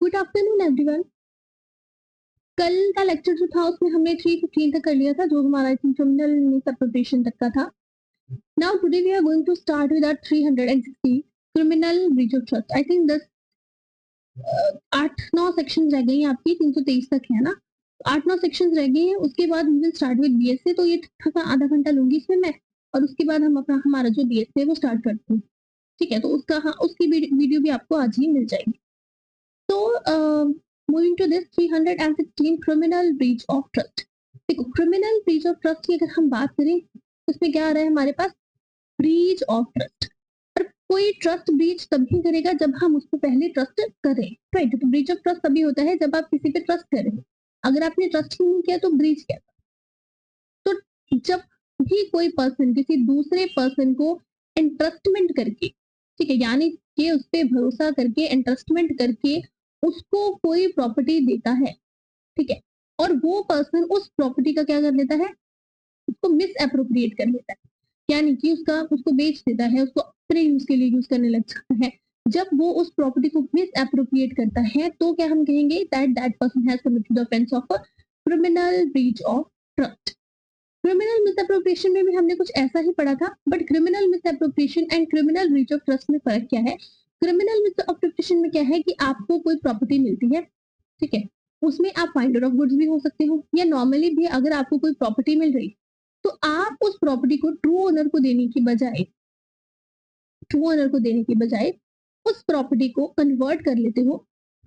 Good afternoon everyone. कल का lecture जो था उसमें हमने 3:15 तक कर लिया था, जो हमारा क्रिमिनल मिसअप्रोप्रिएशन तक का था। Now today we are going to start with our 360 criminal breach of trust. I think 8-9 sections रह गई हैं आपकी, 323 तक है ना। 8-9 सेक्शंस रह गए हैं, उसके बाद we will start with BSA. तो ये थोड़ा सा आधा घंटा लूंगी इसमें मैं, और उसके बाद हम अपना हमारा जो बीएसए है वो स्टार्ट करते हैं। ठीक है, तो उसका हाँ उसकी वीडियो भी आपको आज ही मिल जाएगी। तो moving to this 316 criminal breach of trust. देखो, क्रिमिनल ब्रीच ऑफ ट्रस्ट की अगर हम बात करें तो इसमें क्या आ रहा है हमारे पास, ब्रीच ऑफ ट्रस्ट। और कोई ट्रस्ट ब्रीच तभी करेगा जब हम उस पर पहले ट्रस्ट करें, राइट। तो ब्रीच ऑफ ट्रस्ट तभी होता है जब आप किसी पे ट्रस्ट करें। अगर आपने ट्रस्ट ही नहीं किया तो ब्रीच क्या। तो जब भी कोई पर्सन किसी दूसरे पर्सन को एंट्रस्टमेंट करके, ठीक है, यानी कि उस पर भरोसा करके एंट्रस्टमेंट करके उसको कोई प्रॉपर्टी देता है, ठीक है, और वो पर्सन उस प्रॉपर्टी का क्या कर लेता है, उसको मिस अप्रोप्रिएट कर लेता है, यानी कि उसको बेच देता है, उसको अपने यूज के लिए यूज करने लग जाता है। जब वो उस प्रॉपर्टी को मिस अप्रोप्रिएट करता है तो क्या हम कहेंगे, that person has committed the offence of a criminal breach of trust. Criminal misappropriation में भी हमने कुछ ऐसा ही पढ़ा था, but criminal misappropriation and criminal breach of trust में फर्क क्या है। क्रिमिनल मिसअप्रोप्रिएशन में क्या है कि आपको कोई प्रॉपर्टी मिलती है, ठीक है, उसमें आप फाइंडर ऑफ गुड्स भी हो सकते हो, या नॉर्मली भी अगर आपको कोई प्रॉपर्टी मिल रही तो आप उस प्रॉपर्टी को ट्रू ओनर को देने की बजाय उस प्रॉपर्टी को कन्वर्ट कर लेते हो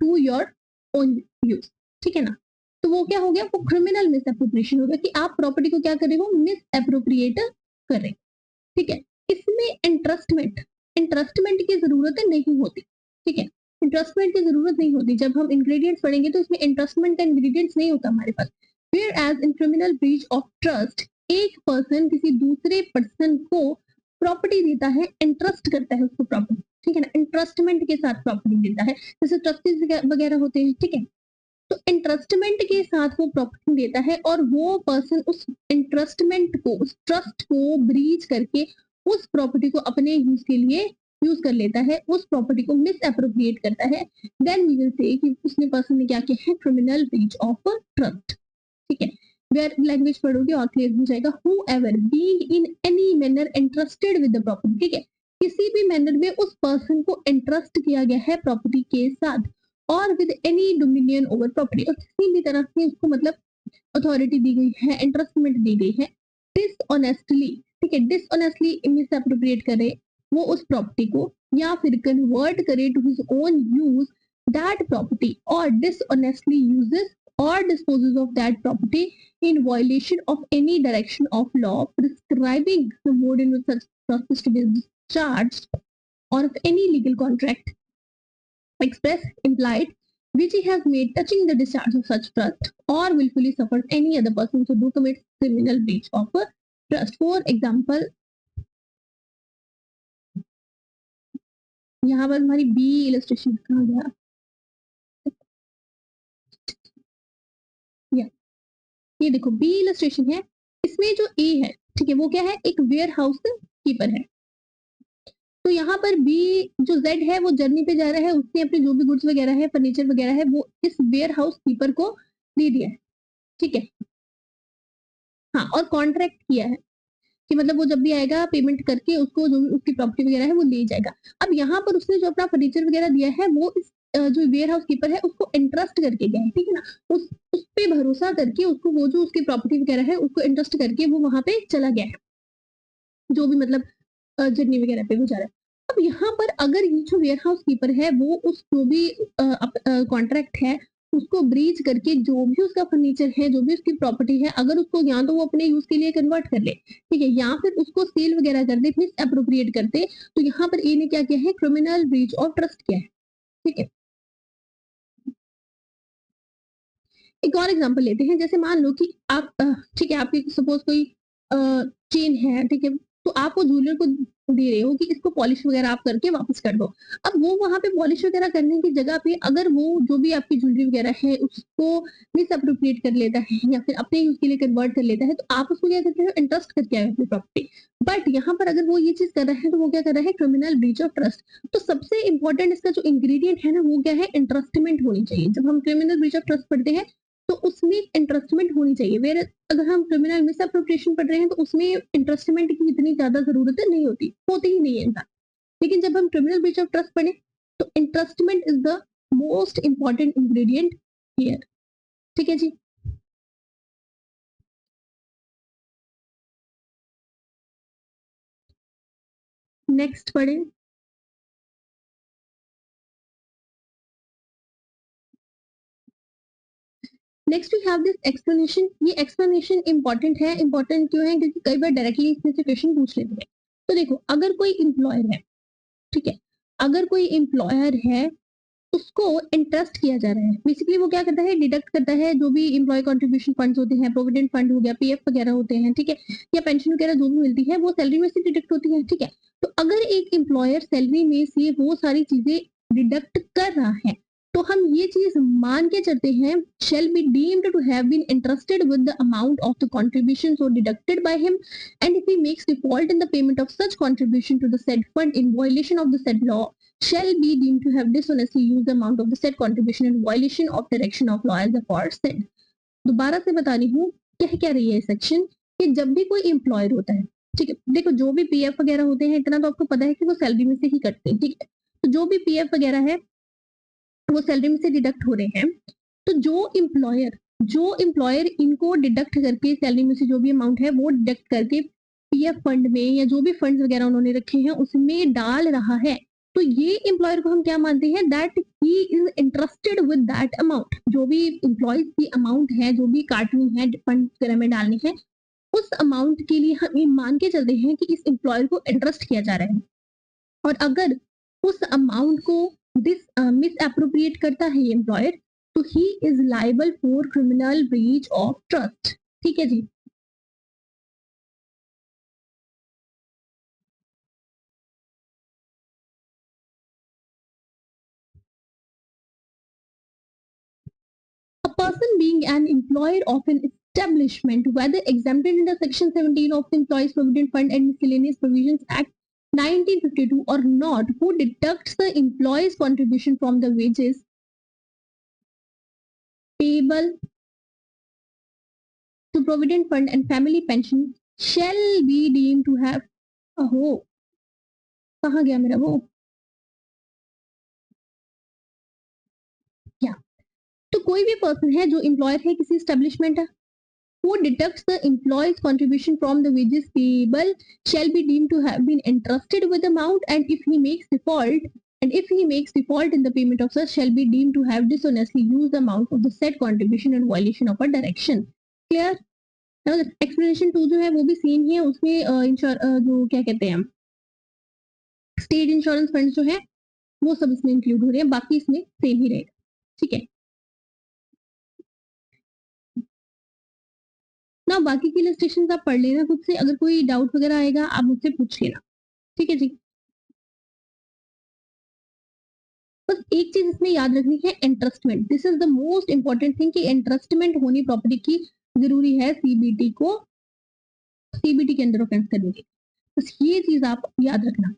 टू योर ओन यूज, ठीक है ना। तो वो क्या हो गया, वो क्रिमिनल मिस एप्रोप्रिएशन हो गया कि आप प्रॉपर्टी को क्या कर रहे हो, मिस एप्रोप्रिएट कर रहे, ठीक है। इसमें इंटरेस्टमेंट की जरूरत नहीं होती, ठीक है, इंटरेस्टमेंट की जरूरत नहीं होती। जब हम इंग्रेडिएंट्स पढ़ेंगे तो इसमें इंटरेस्टमेंट का इंग्रेडिएंट्स नहीं होता हमारे पास। Whereas in criminal breach of trust, एक पर्सन किसी दूसरे पर्सन को प्रॉपर्टी देता है, इंटरेस्ट करता है उसको प्रॉपर्टी, ठीक है ना, इंटरेस्टमेंट के साथ प्रॉपर्टी देता है, जैसे ट्रस्टीज वगैरह होते हैं, ठीक है। तो इंटरेस्टमेंट के साथ वो प्रॉपर्टी देता है और वो पर्सन उस इंटरेस्टमेंट को, उस ट्रस्ट को ब्रीच करके उस प्रॉपर्टी को अपने यूज के लिए यूज कर लेता है, उस प्रॉपर्टी को मिस अप्रोप्रिएट करता है। देन वी विल से कि उसने पर्सन ने क्या किया है, क्रिमिनल ब्रीच ऑफ ट्रस्ट, ठीक है। वेयर लैंग्वेज पढ़ोगे और क्लियर हो जाएगा। Whoever being in any manner interested with the property, ठीक है, किसी भी मैनर में उस पर्सन को इंटरेस्ट किया गया है प्रॉपर्टी के साथ, और with any dominion over property, और किसी भी तरह से उसको मतलब अथॉरिटी दी गई है, इंटरेस्टमेंट दी गई है, डिसऑनेस्टली, ठीक है, डिसऑनेस्टली मिस अप्रोप्रिएट करे वो उस प्रॉपर्टी को, या फिर कन्वर्ट करे to his own use that property, और dishonestly uses or disposes of that property in violation of any direction of law prescribing the mode in which such process to be discharged, or of any legal contract express, implied, which he has made touching the discharge of such trust, or willfully suffers any other person to do commit criminal breach of a trust. For example, यहाँ पर हमारी B illustration कहा गया, या ये देखो B illustration है, इसमें जो ए है, ठीक है, वो क्या है, एक वेयर हाउस कीपर है। तो यहाँ पर बी जो जेड है वो जर्नी पे जा रहा है, उसने अपने जो भी गुड्स वगैरह है, फर्नीचर वगैरह है, वो इस वेयर हाउस कीपर को दे दिया है, ठीक है, हाँ, और कॉन्ट्रैक्ट किया है कि मतलब वो जब भी आएगा पेमेंट करके उसको जो उसकी प्रॉपर्टी वगैरह है वो ले जाएगा। अब यहाँ पर उसने जो अपना फर्नीचर वगैरह दिया है वो इस जो वेयर हाउस कीपर है उसको इंटरेस्ट करके गया है, ठीक है ना, उस पे भरोसा करके उसको वो जो उसकी प्रॉपर्टी वगैरह है उसको इंटरेस्ट करके वो वहां पे चला गया है, जो भी मतलब जर्नी वगैरह पे वो जा रहा है। अब यहाँ पर अगर ये जो वेयर हाउस कीपर है वो उस जो भी कॉन्ट्रैक्ट है उसको ब्रीच करके जो भी उसका फर्नीचर है, जो भी उसकी प्रॉपर्टी है, अगर उसको या तो वो अपने यूज के लिए कन्वर्ट कर ले, ठीक है, या फिर उसको सेल वगैरह कर दे, मिस अप्रोप्रिएट करते, तो यहाँ पर ए ने क्या किया है, क्रिमिनल ब्रीच ऑफ ट्रस्ट किया है, ठीक है। एक और एग्जांपल लेते हैं, जैसे मान लो कि आप ठीक है, आपकी सपोज कोई चेन है, ठीक है, तो आप वो जूलर को दे रहे हो कि इसको पॉलिश वगैरह आप करके वापस कर दो। अब वो वहाँ पे पॉलिश वगैरह करने की जगह पे अगर वो जो भी आपकी ज्वेलरी वगैरह है उसको मिसअप्रोप्रिएट कर लेता है या फिर अपने यूज के लिए कन्वर्ट कर लेता है, तो आप उसको क्या करते हो, इंटरेस्ट करके आए हो अपनी प्रॉपर्टी। बट यहाँ पर अगर वो ये चीज कर रहा है तो वो क्या कर रहा है, क्रिमिनल ब्रीच ऑफ ट्रस्ट। तो सबसे इंपॉर्टेंट इसका जो इंग्रेडिएंट है ना वो क्या है, इंटरेस्टमेंट होनी चाहिए। जब हम क्रिमिनल ब्रीच ऑफ ट्रस्ट पढ़ते हैं तो उसमें इंटरेस्टमेंट होनी चाहिए। वेर अगर हम क्रिमिनल मिसअप्रोप्रिएशन पढ़ रहे हैं तो उसमें इंटरेस्टमेंट की इतनी ज्यादा जरूरत नहीं होती, होती ही नहीं है इनका। लेकिन जब हम क्रिमिनल ब्रीच ऑफ ट्रस्ट पढ़े तो entrustment is the most important ingredient here. ठीक है जी। नेक्स्ट पढ़े। Next we have this explanation. ये एक्सप्लेनेशन इंपॉर्टेंट है। इंपॉर्टेंट क्यों है, क्योंकि कई बार डायरेक्टली इसमें से क्वेश्चन पूछ लेते हैं। तो देखो, अगर कोई इंप्लॉयर है, ठीक है, अगर कोई इंप्लॉयर है उसको इंटरेस्ट किया जा रहा है, बेसिकली वो क्या करता है, डिडक्ट करता है जो भी एम्प्लॉय कंट्रीब्यूशन फंड्स होते हैं, प्रोविडेंट फंड हो गया, पीएफ वगैरह होते हैं, ठीक है, या पेंशन वगैरह जो भी मिलती है वो सैलरी में से डिडक्ट होती है। ठीक है, तो अगर एक एम्प्लॉयर सैलरी में से वो सारी चीजें डिडक्ट कर रहा है तो हम ये चीज मान के चलते हैं, shall be deemed to have been entrusted with the amount of the contribution so deducted by him, and if he makes default in the payment of such contribution to the said fund in violation of the said law, shall be deemed to have dishonestly used the amount of the said contribution in violation of direction of law as aforesaid। दोबारा से बता रही हूँ, कह क्या रही है section, कि जब भी कोई एम्प्लॉयर होता है, ठीक है, देखो जो भी पीएफ वगैरह होते हैं इतना तो आपको पता है कि वो सैलरी में से ही कटते हैं, ठीक है, तो जो भी पीएफ वगैरह है वो सैलरी में से डिडक्ट हो रहे हैं। तो जो एम्प्लॉयर इनको डिडक्ट करके सैलरी में से जो भी अमाउंट है वो डिडक्ट करके पीएफ फंड में या जो भी फंड्स वगैरह उन्होंने रखे हैं उसमें डाल रहा है, तो ये एम्प्लॉयर को हम क्या मानते हैं, that he is interested with that amount. जो भी एम्प्लॉय की अमाउंट है, जो भी काटनी है फंड वगैरह में डालनी है, उस अमाउंट के लिए हम ये मान के चलते हैं कि इस एम्प्लॉयर को इंटरेस्ट किया जा रहा है। और अगर उस अमाउंट को मिस अप्रोप्रिएट करता है एम्प्लॉयर, तो he is liable for criminal breach of trust. ठीक है जी। A person being an employer of an establishment, whether exempted under Section 17 of the Employees Provident Fund and Miscellaneous Provisions Act 1952 or not, who deducts the employee's contribution from the wages payable to Provident Fund and Family Pension shall be deemed to have अहो कहाँ गया मेरा वो, क्या, तो कोई भी person है जो एम्प्लॉयर है किसी एस्टेब्लिशमेंट है, who deducts the employee's contribution from the wages payable shall be deemed to have been entrusted with amount, and if he makes default in the payment of such shall be deemed to have dishonestly used the amount of the said contribution in violation of a direction। Clear. Explanation 2 जो है वो भी same ही है, उसमें जो क्या कहते हैं स्टेट इंश्योरेंस फंड जो है वो सब इसमें इंक्लूड हो रहे हैं, बाकी इसमें सेम ही रहेगा। ठीक है ना, बाकी की इलस्ट्रेशन आप पढ़ लेना खुद से, अगर कोई डाउट वगैरह आएगा आप मुझसे पूछ लेना। ठीक है जी। बस एक चीज इसमें याद रखनी है, entrustment, this is the most important thing कि इंटरेस्टमेंट होनी प्रॉपर्टी की जरूरी है सीबीटी को, सीबीटी के अंदर ऑफेंस करने के, बस ये चीज आप याद रखना।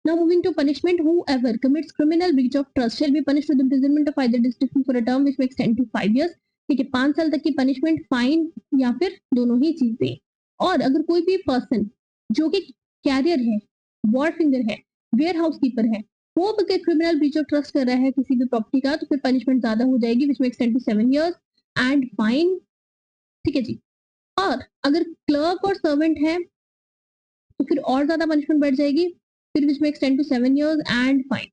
Now moving to punishment, whoever commits criminal breach of trust shall be punished with imprisonment of either distinction for a term which may extend to 5 years। ठीक है, 5 साल तक की पनिशमेंट, फाइन या फिर दोनों ही चीजें। और अगर कोई भी पर्सन जो कि कैरियर है, वॉर फिंगर है, वेयर हाउस कीपर है, वो अगर क्रिमिनल ब्रीच ऑफ ट्रस्ट कर रहा है किसी भी प्रॉपर्टी का, तो फिर पनिशमेंट ज्यादा हो जाएगी, विच में extend to 7 years and fine. ठीक है जी। और अगर क्लर्क और सर्वेंट है तो फिर और ज्यादा पनिशमेंट बढ़ जाएगी, फिर विच में extend to 7 years and fine.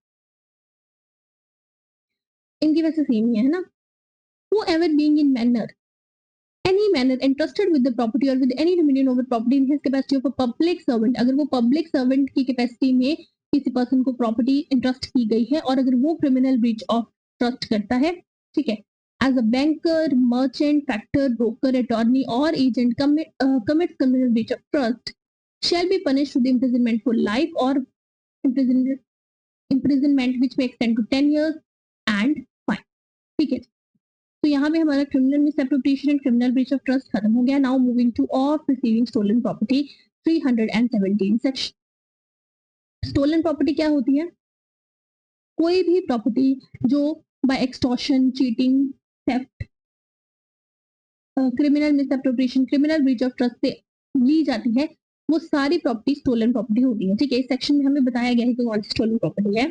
इनकी वैसे सेम ही है ना। Whoever being in any manner entrusted with the property or with any dominion over property in his capacity of a public servant, अगर वो पब्लिक सर्वेंट की capacity में किसी person को प्रॉपर्टी इंट्रस्ट की गई है और अगर वो क्रिमिनल ब्रीच ऑफ ट्रस्ट करता है, ठीक है, as a banker, merchant, factor, broker, attorney और agent commits criminal breach of trust shall be punished with imprisonment for life or imprisonment which may extend to 10 years and fine. ठीक है, तो यहाँ पे हमारा criminal misappropriation and criminal breach of trust खत्म हो गया. Now moving to of receiving stolen property 317 section. Stolen property क्या होती है? कोई भी प्रॉपर्टी जो by extortion, cheating, theft, criminal misappropriation, criminal breach of trust से ली जाती है, वो सारी प्रॉपर्टी स्टोलन प्रॉपर्टी होती है. ठीक है, इस सेक्शन में हमें बताया गया है कि कौन सी स्टोलन प्रॉपर्टी है.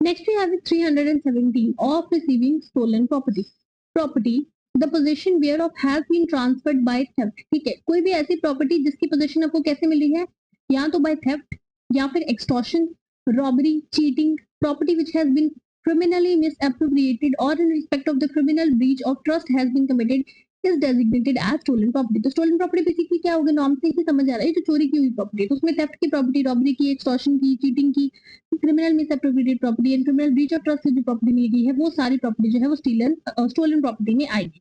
Next we have 317 of receiving stolen property. Property the position where of has been transferred by theft. ठीक है, कोई भी ऐसी प्रॉपर्टी जिसकी पोजीशन आपको कैसे मिली है, या तो बाय थेफ्ट या फिर extortion, robbery, cheating, property which has been criminally misappropriated or in respect of the criminal breach of trust has been committed is designated as stolen property. तो stolen property बेसिकली क्या होगा, नाम से ही समझ आ रहा है, जो चोरी की हुई प्रॉपर्टी. तो उसमें थेफ्ट की प्रॉपर्टी, रॉबरी की, एक्सटॉर्शन की, चीटिंग की, criminal misappropriated property and criminal breach of trust से जो प्रॉपर्टी मिल गई है, वो सारी प्रॉपर्टी जो है वो स्टोलन प्रॉपर्टी में आएगी.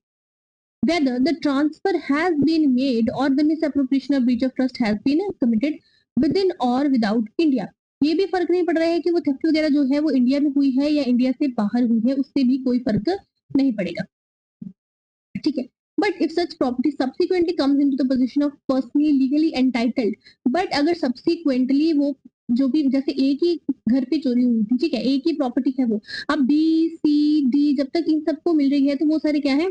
Whether the transfer has been made or the misappropriation or breach of trust has been committed within or without India. ये भी फर्क नहीं पड़ रहा है कि वो थेफ्ट वगैरह जो है वो इंडिया में हुई है या इंडिया से बाहर हुई है, उससे भी कोई फर्क नहीं पड़ेगा. ठीक है, but if such property subsequently comes into the position of personally legally entitled, but अगर सब्सिक्वेंटली वो जो भी, जैसे एक ही घर पे चोरी हुई थी, ठीक है, एक ही प्रॉपर्टी है वो, अब बी सी डी जब तक इन सबको मिल रही है तो वो सारे क्या है,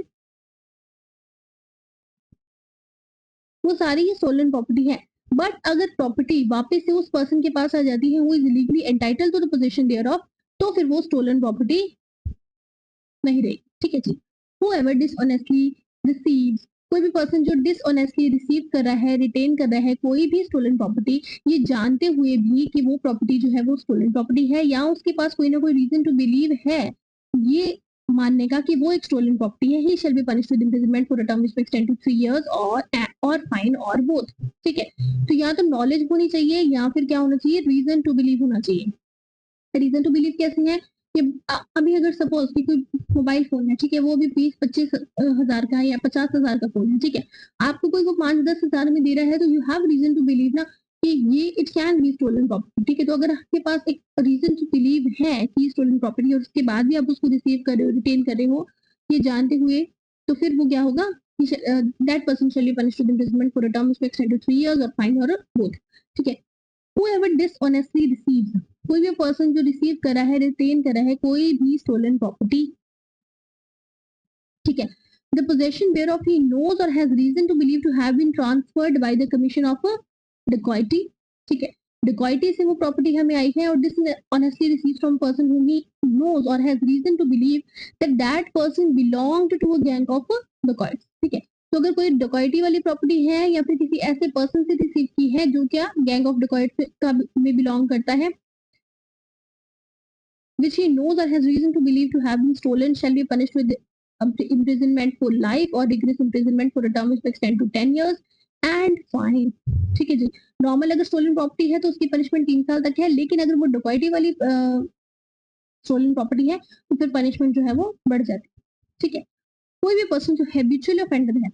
वो सारी ये स्टोलन प्रॉपर्टी है. बट अगर प्रॉपर्टी वापस से उस पर्सन के पास आ जाती है, वो is legally entitled to the position thereof, तो फिर वो स्टोलन प्रॉपर्टी नहीं रहेगी. ठीक है जी. हूएवर डिसऑनेस्टली रिसीव्स, कोई भी पर्सन जो डिसऑनेस्टली रिसीव कर रहा है, रिटेन कर रहा है कोई भी स्टोलन प्रॉपर्टी, ये जानते हुए भी कि वो प्रॉपर्टी जो है वो स्टोलन प्रॉपर्टी है, या उसके पास कोई ना कोई रीजन टू बिलीव है ये मानने का कि वो एक स्टोलन प्रॉपर्टी है, he shall be punished with imprisonment for a term which extend to 3 years और फाइन और बोथ. ठीक है, तो या तो नॉलेज होनी चाहिए या फिर क्या होना चाहिए, रीजन टू बिलीव होना चाहिए. रीजन टू बिलीव कैसे है कि अभी अगर सपोज कि कोई मोबाइल फोन है, ठीक है, वो भी 20-25 हजार का है या 50,000 का फोन है, ठीक है, आपको कोई वो 5-10 हजार में दे रहा है, तो you have reason to believe ना कि ये it can be stolen property. ठीक है, तो अगर आपके पास एक रीजन टू बिलीव है कि स्टोलन प्रॉपर्टी, और उसके बाद भी आप उसको रिसीव कर रहे हो, रिटेन कर रहे हो, ये जानते हुए, तो फिर वो क्या होगा, that person shall be punished with imprisonment for a term which extend to 3 years और फाइन और बोथ. ठीक है, हूएवर डिसऑनेस्टली रिसीव्स, कोई भी पर्सन जो रिसीव करा है, रिटेन करा है कोई भी स्टोलन प्रॉपर्टी, ठीक है, the possession whereof he knows or has reason to believe to have been transferred by the commission of a dacoity. ठीक है, dacoity से वो प्रॉपर्टी हमें आई है, और dishonestly received from person whom he knows or has reason to believe that that person belonged to a gang of dacoits. ठीक है, तो अगर कोई डकॉइटी वाली प्रॉपर्टी है या फिर किसी ऐसे पर्सन से रिसीव की है जो क्या गैंग ऑफ डकॉइट्स का में बिलोंग करता है, which he knows or has reason to believe to have been stolen, shall be punished with imprisonment for life or rigorous imprisonment for a term which may extend to 10 years and fine. ठीक है जी. Normal अगर stolen property है तो उसकी punishment 3 साल तक है, लेकिन अगर वो डकॉइटी वाली स्टोलन प्रॉपर्टी है तो फिर पनिशमेंट जो है वो बढ़ जाती है. ठीक है, कोई भी पर्सन जो हैबिचुअल ऑफेंडर है,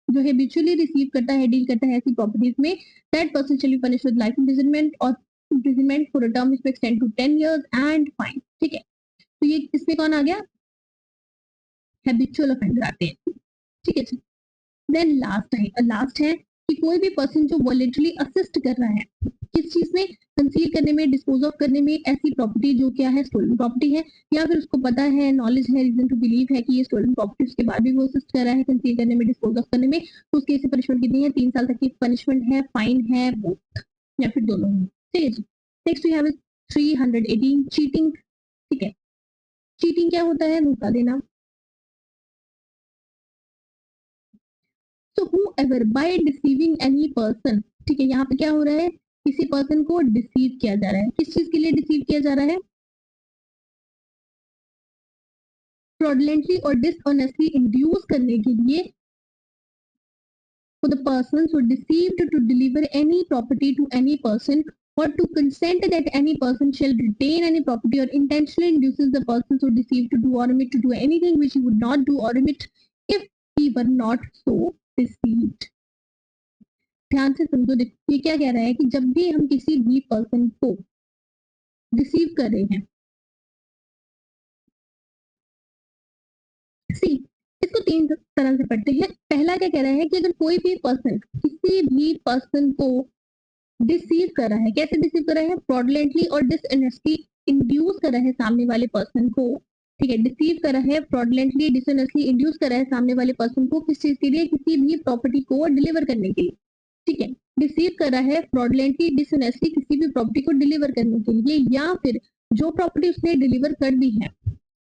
जो हैबिचुअली रिसीव करता है, डील करता है ऐसी प्रॉपर्टीज में, that person shall be punished with life imprisonment और imprisonment for a term which may extend to 10 years and fine. ठीक है, तो ये इसमें कौन आ गया, हैबिचुअल ऑफेंडर आते हैं. ठीक है, देन लास्ट है कि कोई भी पर्सन जो वॉलंटरी असिस्ट कर रहा है किस चीज में, कंसील करने में, डिस्पोज ऑफ करने में ऐसी प्रॉपर्टी जो क्या है स्टोलन प्रॉपर्टी है, या फिर उसको पता है, नॉलेज है, रीजन टू बिलीव है कि ये स्टोलन प्रॉपर्टी, उसके बाद भी वो असिस्ट कर रहा है कंसील करने में, डिस्पोज ऑफ करने में, तो उसके से पनिशमेंट कितनी है, 3 साल तक की पनिशमेंट है, फाइन है, बोथ या फिर दोनों है. ठीक है जी. Next we have 318 cheating. ठीक है, चीटिंग क्या होता है, धोखा देना. So whoever by deceiving any person, ठीक है, यहाँ पे क्या हो रहा है, किसी पर्सन को डिसीव किया जा रहा है, किस चीज के लिए डिसीव किया जा रहा है, फ्रॉडलेंटली और डिसऑनेस्टली इंड्यूस करने के लिए, for the persons who deceived to deliver any property to any person or to consent that any person shall retain any property or intentionally induces the persons who deceived to do or omit to do anything which he would not do or omit if he were not so deceived. ध्यान से समझो, देखो ये क्या कह रहा है कि जब भी हम किसी भी पर्सन को रिसीव कर रहे हैं, सी इसको तीन तरह से पढ़ते हैं। पहला क्या कह रहा है कि अगर कोई भी पर्सन किसी भी पर्सन को डिसीव कर रहा है, कैसे डिसीव कर रहा है, फ्रॉडलेंटली और डिसऑनेस्टली इंड्यूस कर रहा है सामने वाले पर्सन को, ठीक है, डिसीव कर रहा है, फ्रॉडलेंटली डिसऑनेस्टली इंड्यूस कर रहा है सामने वाले पर्सन को किस चीज के लिए, किसी भी प्रॉपर्टी को डिलीवर करने के लिए, ठीक है, डिसीव कर रहा है फ्रॉडलेंटली डिसऑनेस्टली किसी भी प्रॉपर्टी को डिलीवर करने के लिए, या फिर जो प्रॉपर्टी उसने डिलीवर कर दी है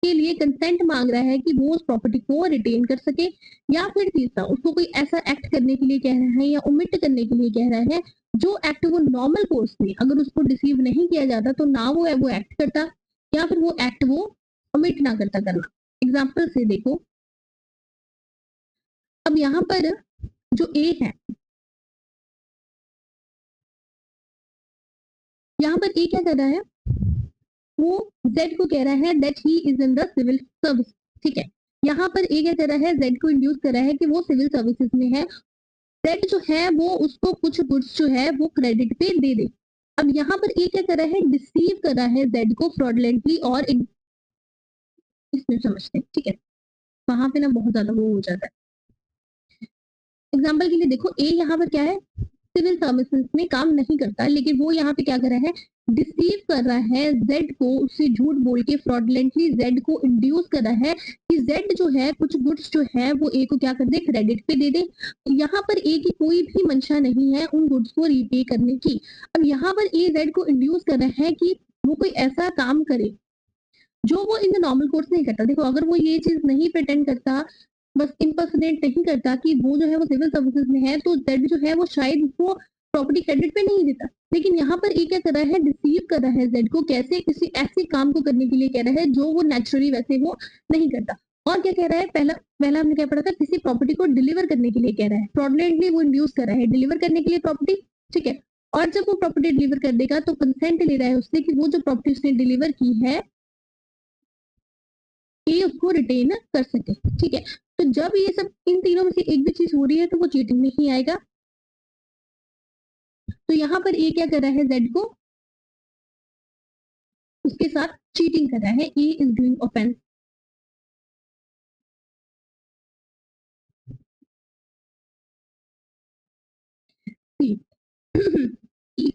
के लिए कंसेंट मांग रहा है कि वो उस प्रॉपर्टी को रिटेन कर सके, या फिर तीसरा उसको कोई ऐसा एक्ट करने के लिए कह रहा है या ओमिट करने के लिए कह रहा है जो एक्ट वो नॉर्मल कोर्स में अगर उसको डिसीव नहीं किया जाता तो ना वो एक्ट करता, या फिर वो एक्ट वो ओमिट ना करता करना। एग्जाम्पल से देखो, अब यहाँ पर जो ए है, यहाँ पर ए क्या कर रहा है, वो जेड को कह रहा है that he is in the civil service, ठीक है, यहाँ पर ए क्या कर रहा है, जेड को इंड्यूस कर रहा है कि वो सिविल सर्विसेज में है, जेड जो है वो उसको कुछ गुड्स जो है वो क्रेडिट पे दे दे। अब यहाँ पर ए क्या कर रहा है, डिसीव कर रहा है जेड को फ्रॉडलेंटली, और इसमें समझते हैं, ठीक है, वहां पे ना बहुत ज्यादा वो हो जाता है। एग्जाम्पल के लिए देखो, ए यहाँ पर क्या है, सिविल सर्विसेज में काम नहीं करता, लेकिन वो यहाँ पे क्या कर रहा है, डिसीव कर रहा है जेड को, उससे झूठ बोल के फ्रॉडलेंटली जेड को इंड्यूस कर रहा है कि जेड जो है कुछ गुड्स जो है वो ए को क्या कर दे, क्रेडिट पे दे दे। यहाँ पर ए की कोई भी मंशा नहीं है उन गुड्स को रीपे करने की। अब यहाँ पर ए जेड को इंड्यूस कर रहा है कि वो कोई ऐसा काम करे जो वो इन द नॉर्मल कोर्स नहीं करता। देखो अगर वो ये चीज नहीं प्रिटेंड करता, बस इम्पर्सनेट नहीं करता कि वो जो है वो सिविल सर्विसेज में है, तो जेड जो है वो शायद वो प्रॉपर्टी क्रेडिट पे नहीं देता। लेकिन यहाँ पर ए क्या कर रहा है, डिसीव कर रहा है जेड को, कैसे, किसी ऐसे काम को करने के लिए कह रहा है जो वो नेचुरली वैसे वो नहीं करता। और क्या कह रहा है, पहला पहला हमने क्या पढ़ा था, किसी प्रॉपर्टी को डिलीवर करने के लिए कह रहा है, फ्रॉडलेंटली वो इंड्यूस कर रहा है डिलीवर करने के लिए प्रॉपर्टी, ठीक है, और जब वो प्रॉपर्टी डिलीवर कर देगा तो कंसेंट ले रहा है उससे कि वो जो प्रॉपर्टी उसने डिलीवर की है ये उसको रिटेन कर सके, ठीक है। तो जब ये सब इन तीनों में से एक भी चीज हो रही है तो वो चीटिंग में ही आएगा। तो यहाँ पर ए क्या कर रहा है, जेड को उसके साथ चीटिंग कर रहा है, ए इज डूइंग ऑफेंस।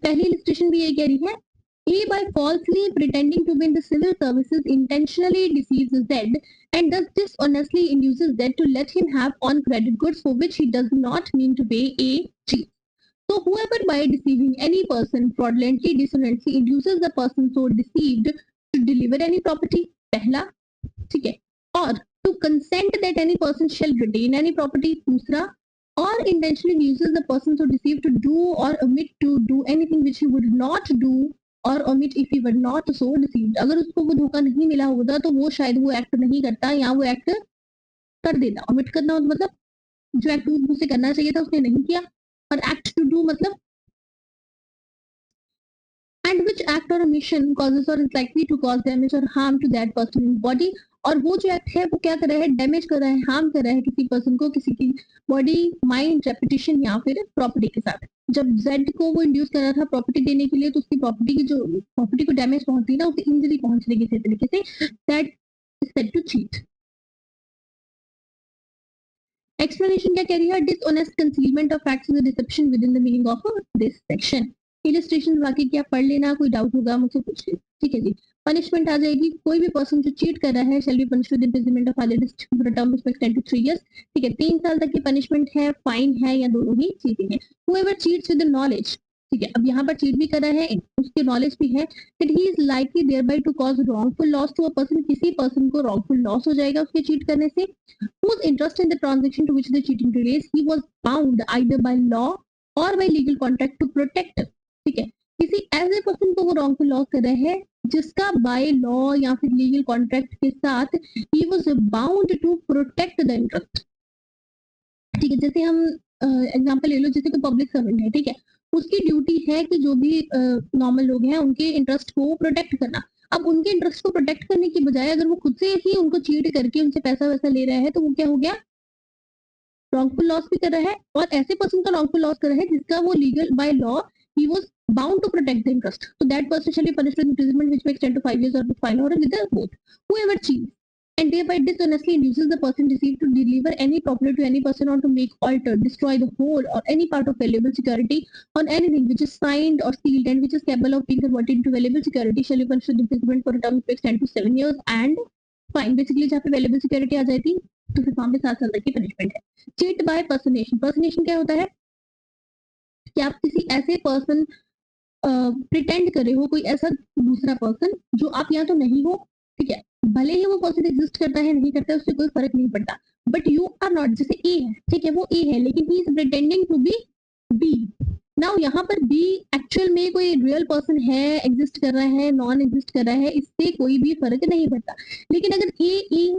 पहली इलस्ट्रेशन भी ये कह रही है, A by falsely pretending to be in the civil services intentionally deceives Z and thus dishonestly induces Z to let him have on credit goods for which he does not mean to pay A cheat. So whoever by deceiving any person fraudulently, dishonestly induces the person so deceived to deliver any property, पहला, ठीक है, और to consent that any person shall retain any property, दूसरा, or intentionally uses the person so deceived to do or omit to do anything which he would not do or omit if he were not so deceived। अगर उसको वो धोखा नहीं मिला होता तो वो शायद वो एक्ट नहीं करता या वो एक्ट कर देता। ओमिट करना मतलब जो एक्ट उसे करना चाहिए था उसने नहीं किया, और एक्ट टू डू मतलब and which act or omission causes or is likely to cause damage or harm to that person's body। और वो जो एक्ट है वो क्या कर रहा है, डैमेज कर रहा है, हार्म कर रहा है किसी पर्सन को, किसी की बॉडी, माइंड, रेपुटेशन या फिर प्रॉपर्टी के साथ। जब जेड को वो इंड्यूस कर रहा था प्रॉपर्टी देने के लिए तो उसकी प्रॉपर्टी की जो प्रॉपर्टी को डैमेज पहुंचती ना, उसे इंजरी पहुंच रही किसी तरीके से, that is said to cheat. Explanation क्या कह रही है, dishonest concealment of facts is a deception within the meaning of this section. Illustration बाकी क्या पढ़ लेना, कोई डाउट होगा मुझसे पूछ लेना, ठीक है जी। पनिशमेंट आ जाएगी, कोई भी पर्सन जो चीट कर रहा है शैल be punished with imprisonment of either for a term of 10 to 3 years, ठीक है, 3 साल तक की पनिशमेंट है, फाइन है, या दोनों ही चीटिंग है। whoever cheats with the knowledge, ठीक है, अब यहाँ पर चीट भी कर रहा है, उसके नॉलेज भी है that he is likely thereby to cause wrongful loss to a person, किसी पर्सन को wrongful loss हो जाएगा उसके चीट करने से, whose interest in the transaction to which the cheating relates he was bound either by law or by legal contract to protect, ठीक है, किसी ऐसे पर्सन को वो रॉन्गफुल लॉस कर रहे हैं जिसका बाय लॉ या फिर लीगल कॉन्ट्रैक्ट के साथ he was bound to protect the interest, ठीक है। जैसे हम एग्जांपल ले लो, जैसे कोई पब्लिक सर्वेंट है, ठीक है, उसकी ड्यूटी है कि जो भी नॉर्मल लोग हैं उनके इंटरेस्ट को प्रोटेक्ट करना। अब उनके इंटरेस्ट को प्रोटेक्ट करने की बजाय अगर वो खुद से ही उनको चीट करके उनसे पैसा वैसा ले रहा है तो वो क्या हो गया, रॉन्गफुल लॉस भी कर रहा है और ऐसे पर्सन का रॉन्गफुल लॉस कर रहा है जिसका वो legal by law he was bound to protect the interest. So that person shall be punished with imprisonment which may extend to 5 years or with fine or with the both. Whoever cheats and thereby dishonestly induces the person deceived to deliver any property to any person or to make, alter, destroy the whole or any part of valuable security on anything which is signed or sealed and which is capable of being converted into valuable security shall be punished with imprisonment for a term to extend to 7 years and fine. Basically जहाँ पे valuable security आ जाती तो फिर वहां पे 7 साल तक की punishment है. Cheat by personation. Personation क्या होता है कि आप किसी ऐसे पर्सन प्रिटेंड करे हो कोई ऐसा दूसरा पर्सन जो आप यहाँ तो नहीं हो, ठीक है, भले ही वो पर्सन एग्जिस्ट करता है नहीं करता है उससे कोई फर्क नहीं पड़ता, बट यू आर नॉट. जैसे ए है, ठीक है, वो ए है लेकिन he is pretending to be B. Now यहाँ पर बी एक्चुअल में कोई रियल पर्सन है, एग्जिस्ट कर रहा है, नॉन एग्जिस्ट कर रहा है, इससे कोई भी फर्क नहीं पड़ता. लेकिन अगर ए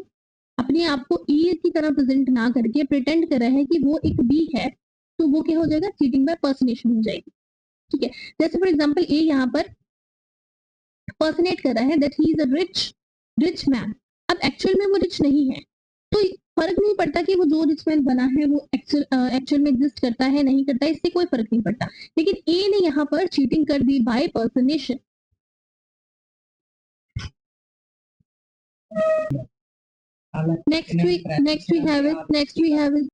अपने आप को ए की तरह प्रेजेंट ना करके प्रिटेंड कर रहा है कि वो एक बी है, तो वो क्या हो जाएगा, चीटिंग बाय पर्सनेशन हो जाएगी. ठीक है, जैसे फॉर एग्जांपल ए यहाँ पर पर्सनेट कर रहा है that he is a rich man. अब एक्चुअल में वो रिच नहीं है तो फर्क नहीं पड़ता कि वो जो रिच मैन बना है वो एक्चुअल में एग्जिस्ट करता है नहीं करता है, इससे कोई फर्क नहीं पड़ता. लेकिन ए ने यहाँ पर चीटिंग कर दी bye पर्सनेशन. next we have it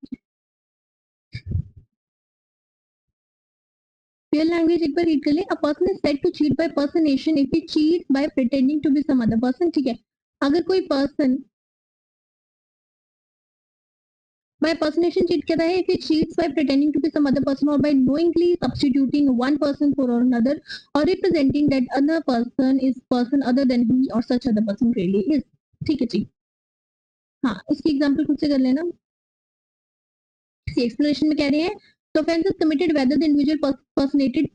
real language. एक बार रीड कर ले. A person is said to cheat by personation if he cheats by pretending to be some other person. ठीक है, अगर कोई पर्सन by personation cheat कर रहा है if he cheats by pretending to be some other person or by knowingly substituting one person for another or representing that other person is person other than he or such other person really is. ठीक है जी, हाँ इसकी example खुद से कर लेना. Explanation में कह रहे हैं तो offense is committed whether the individual personated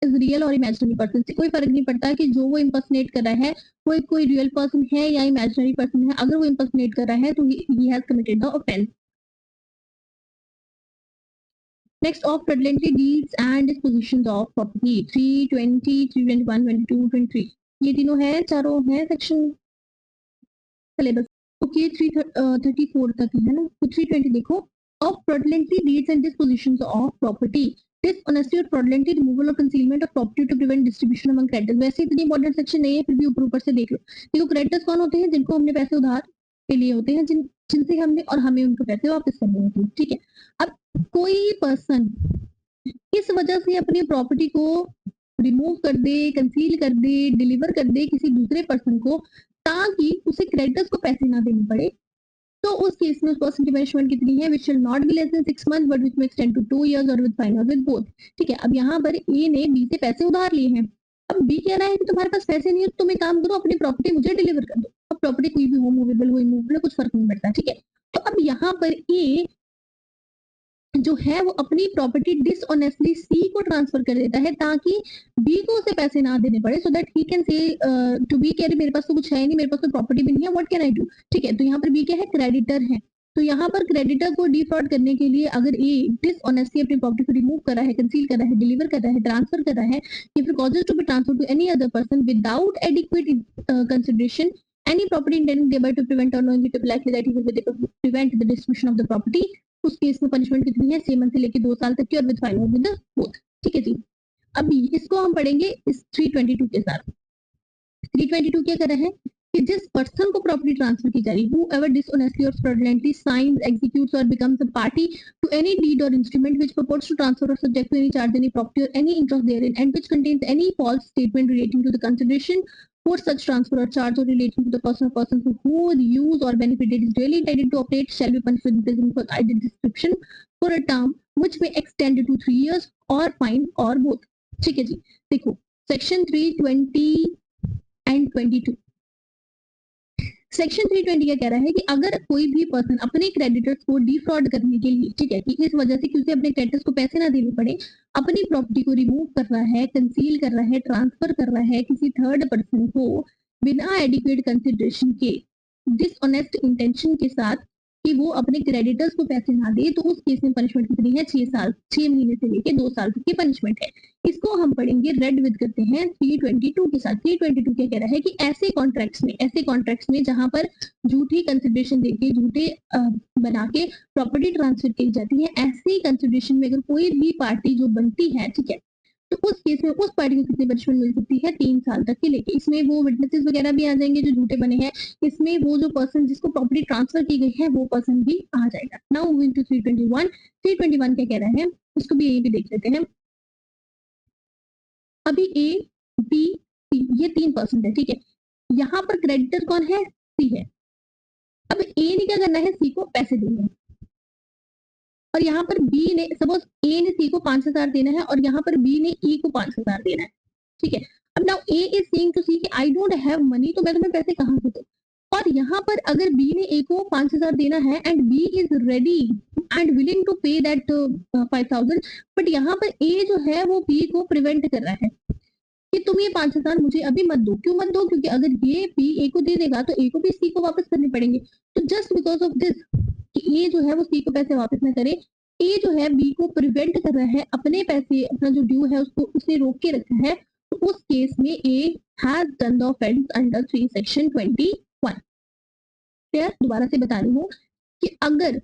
is real or imaginary person. से कोई फर्क नहीं पड़ता कि जो वो impersonate कर रहा है वो कोई रियल पर्सन है या इमेजिनरी पर्सन है. अगर वो impersonate कर रहा है तो he has committed the offense. Next, of fraudulently deeds and dispositions of property 320, 321, 22, 23. ये तीनों है, चारों है सेक्शन सिलेबस. ओके 334 तक है ना. तो 320 देखो. Of fraudulently deeds and dispositions of property, dishonesty or fraudulently removal or concealment of property to prevent distribution among creditors. वैसे इतनी इंपॉर्टेंट सेक्शन नहीं है फिर भी ऊपर ऊपर से देख लो. देखो क्रेडिटर्स कौन होते हैं, जिनको हमने पैसे उधार के लिए होते हैं, जिनसे हमने और हमें उनको पैसे वापस करने होते हैं. ठीक है, अब कोई पर्सन इस वजह से अपनी प्रॉपर्टी को रिमूव कर दे, कंसील कर दे, डिलीवर कर दे किसी दूसरे पर्सन को ताकि उसे क्रेडिटर्स को पैसे ना देने पड़े, तो उस केस में उस पर्सन की पनिशमेंट कितनी है, which will not be less than 6 months but which में एक्सटेंड टू 2 years और विद फाइन और विद बोथ. ठीक है, अब यहाँ पर ए ने बी से पैसे उधार लिए हैं. अब बी कह रहा है कि तुम्हारे पास पैसे नहीं है तो तुम एक काम करो अपनी प्रॉपर्टी मुझे डिलीवर कर दो. अब प्रॉपर्टी कोई भी हो, मूवेबल हो, इमूवेबल, कुछ फर्क नहीं पड़ता. ठीक है, तो अब यहाँ पर ए जो है वो अपनी प्रॉपर्टी डिसऑनेस्टली सी को ट्रांसफर कर देता है ताकि बी को उसे पैसे ना देने पड़े, so that he can say to be कह रहे मेरे पास तो कुछ है नहीं, मेरे पास तो प्रॉपर्टी भी नहीं है, व्हाट कैन आई डू. ठीक है, तो यहाँ पर बी क्या है, क्रेडिटर है. तो यहाँ पर क्रेडिटर को डिफॉल्ट करने के लिए अगर ए डिसऑनेस्टली अपनी प्रॉपर्टी को रिमूव कर रहा है, कंसील कर रहा है, डिलीवर कर रहा है, ट्रांसफर कर रहा है, या फिर causes to be transfer to any other person without adequate consideration any property intended thereby to prevent or knowingly to likely that he will be able to prevent the distribution of the property, उस case में punishment कितनी है, 6 month से लेके 2 साल तक की और विद फाइन और विद बोथ. ठीक है जी, अभी इसको हम पढ़ेंगे इस 322 के साथ. 322 क्या कर रहे हैं कि जिस पर्सन को प्रॉपर्टी ट्रांसफर की जा रही, whoever dishonestly or fraudulently signs, executes or becomes a party to any deed or instrument which purports to transfer or subject to any charge, any property or any interest therein, and which contains any false statement relating to the consideration for such transfer or charge or relating to the person or persons who use or benefited is really intended to operate shall be punished with imprisonment for either description for a term which may extend to 3 years or fine or both. ठीक है जी, देखो section 320 and 22. Section 320 क्या कह रहा है कि अगर कोई भी पर्सन अपने क्रेडिटर्स को डिफ्रॉड करने के लिए, ठीक है, कि इस वजह से कि उसे अपने क्रेडिटर्स को पैसे ना देने पड़े, अपनी प्रॉपर्टी को रिमूव कर रहा है, कंसील कर रहा है, ट्रांसफर कर रहा है किसी थर्ड पर्सन को बिना एडिक्वेट कंसिडरेशन के, डिसऑनेस्ट इंटेंशन के साथ कि वो अपने क्रेडिटर्स को पैसे ना दे, तो उस केस में पनिशमेंट कितनी है, 6 महीने से लेके 2 साल तक की पनिशमेंट है। इसको हम पढ़ेंगे रेड विद करते हैं 322 के साथ। 322 क्या कह रहा है कि ऐसे कॉन्ट्रैक्ट्स में जहां पर झूठी कंसिडरेशन देके, झूठे बना के प्रॉपर्टी ट्रांसफर की जाती है, ऐसी कंसिडरेशन में अगर कोई भी पार्टी जो बनती है, ठीक है, तो उस केस में उस पार्टी को कितनी पनिशमेंट मिल सकती है, 3 साल तक के लेके। इसमें वो विटनेसेस वगैरह भी आ जाएंगे जो झूठे बने हैं, इसमें वो जो पर्सन जिसको प्रॉपर्टी ट्रांसफर की गई है वो पर्सन भी आ जाएगा। Now moving to 321। 321 क्या कह रहा है, इसको भी यहीं पे देख लेते हैं। अभी ए बी सी ये 3 पर्सन है, ठीक है, यहाँ पर क्रेडिटर कौन है, सी है। अब ए ने क्या करना है, सी को पैसे देने हैं, और यहाँ पर बी ने, सपोज ए ने सी को 5,000 देना है और यहाँ पर बी ने ई को 5,000 देना है, ठीक है। अब now A is saying to C कि आई डोंट हैव मनी, तो मैं तुम्हें पैसे कहाँ से दूं। और यहाँ पर अगर बी ने ए को 5,000 देना है and B is ready and willing to pay that 5,000, but यहाँ पर ए जो है वो बी को प्रिवेंट कर रहा है कि तुम ये 5,000 मुझे अभी मत दो। क्यों मत दो, क्योंकि अगर ये बी ए को दे देगा तो ए को भी सी को वापस करने पड़ेंगे। तो जस्ट बिकॉज ऑफ दिस कि ए जो है वो सी को पैसे वापस ना करे, ए जो है बी को प्रिवेंट कर रहा है, अपने पैसे, अपना जो ड्यू है उसको उसने रोक के रखा है, तो उस केस में A has done the offence under 3 section 21। फिर दोबारा से बता रही हूँ कि अगर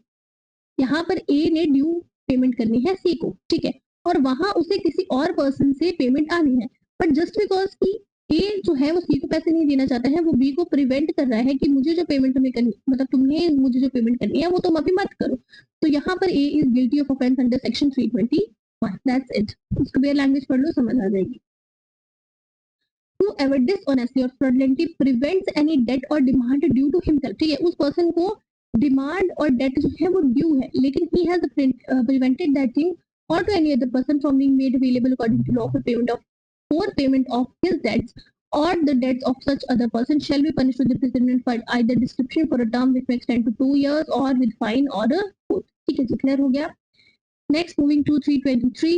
यहाँ पर ए ने ड्यू पेमेंट करनी है सी को, ठीक है, और वहां उसे किसी और पर्सन से पेमेंट आनी है, बट जस्ट बिकॉज की ए जो है वो सी को पैसे नहीं देना चाहता है, वो बी को प्रिवेंट कर रहा है कि मुझे जो पेमेंट तुम्हें करनी, मतलब तुमने मुझे जो पेमेंट करनी है वो तुम अभी मत करो, तो यहाँ पर A is guilty of offence under section 321। That's it. इसको बेयर लैंग्वेज पढ़ लो, समझ आ जाएगी। Whoever dishonestly or fraudulently prevents any debt or demand due to himself, ठीक है, उस पर्सन को डिमांड और डेट जो है वो ड्यू है, लेकिन he has prevented that thing or to any other person from being made available according to law for payment of his debts or the debts of such other person shall be punished with imprisonment for either description for a term which may extend to 2 years or with fine or a court। ठीक है जी, clear हो गया। Next moving to 323।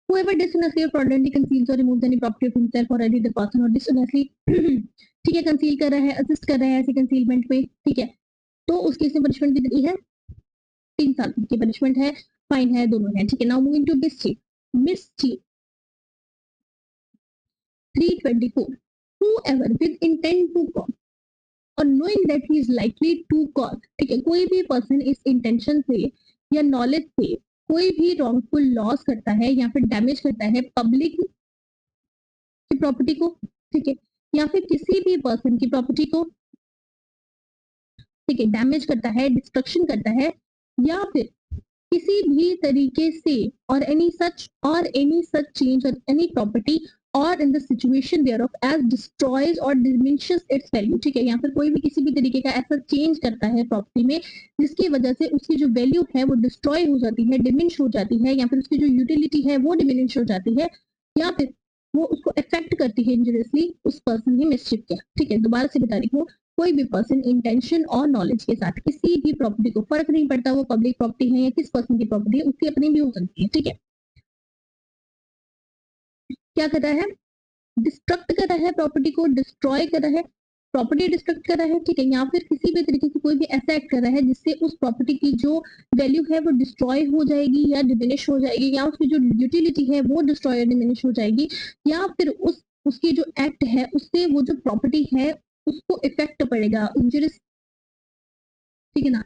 Whoever dishonestly or fraudulently conceals or removes any property of himself or any other person or dishonestly ठीक है, conceal कर रहा है, assist कर रहा है ऐसे कंसीलमेंट में, ठीक है, तो उस केस में पनिशमेंट कितनी है, 3 साल की पनिशमेंट है, फाइन है, दोनों है, ठीक है। Now moving to mischief 324। Whoever with intent to cause or knowing that he is likely to cause, ठीक है, कोई भी पर्सन इस इंटेंशन से या नॉलेज से कोई भी रॉन्गफुल लॉस करता है या फिर डैमेज करता है पब्लिक की प्रॉपर्टी को, ठीक है, या फिर किसी भी पर्सन की प्रॉपर्टी को, ठीक है, डैमेज करता है, डिस्ट्रक्शन करता है, या फिर किसी भी तरीके से or any such change or any property or in the situation thereof as destroys or diminishes its value, ठीक है, यहाँ पर कोई भी किसी भी तरीके का ऐसा चेंज करता है प्रॉपर्टी में जिसकी वजह से उसकी जो वैल्यू है वो डिस्ट्रॉय हो जाती है, डिमिनिश हो जाती है, या फिर उसकी जो यूटिलिटी है वो डिमिनिश हो जाती है, या फिर वो उसको इफेक्ट करती है इंजरियसली, उस पर्सन ने मिसचिफ किया, ठीक है। दोबारा से बता रही हूँ, कोई भी पर्सन इंटेंशन और नॉलेज के साथ किसी भी प्रॉपर्टी को, फर्क नहीं पड़ता वो पब्लिक प्रॉपर्टी है या किस पर्सन की प्रॉपर्टी है, उसकी अपनी भी हो सकती है, ठीक है, क्या कर रहा है, डिस्ट्रक्ट कर रहा है प्रॉपर्टी को, डिस्ट्रॉय कर रहा है, प्रॉपर्टी डिस्ट्रक्ट कर रहा है, ठीक है, या फिर किसी भी तरीके से कोई भी ऐसा एक्ट कर रहा है जिससे उस प्रॉपर्टी की जो वैल्यू है वो डिस्ट्रॉय हो जाएगी या डिमिनिश हो जाएगी, या उसकी जो यूटिलिटी है वो डिस्ट्रॉय या डिमिनिश हो जाएगी, या फिर उसकी जो एक्ट है उससे वो जो प्रॉपर्टी है उसको इफेक्ट पड़ेगा, इंजरियस, ठीक है ना,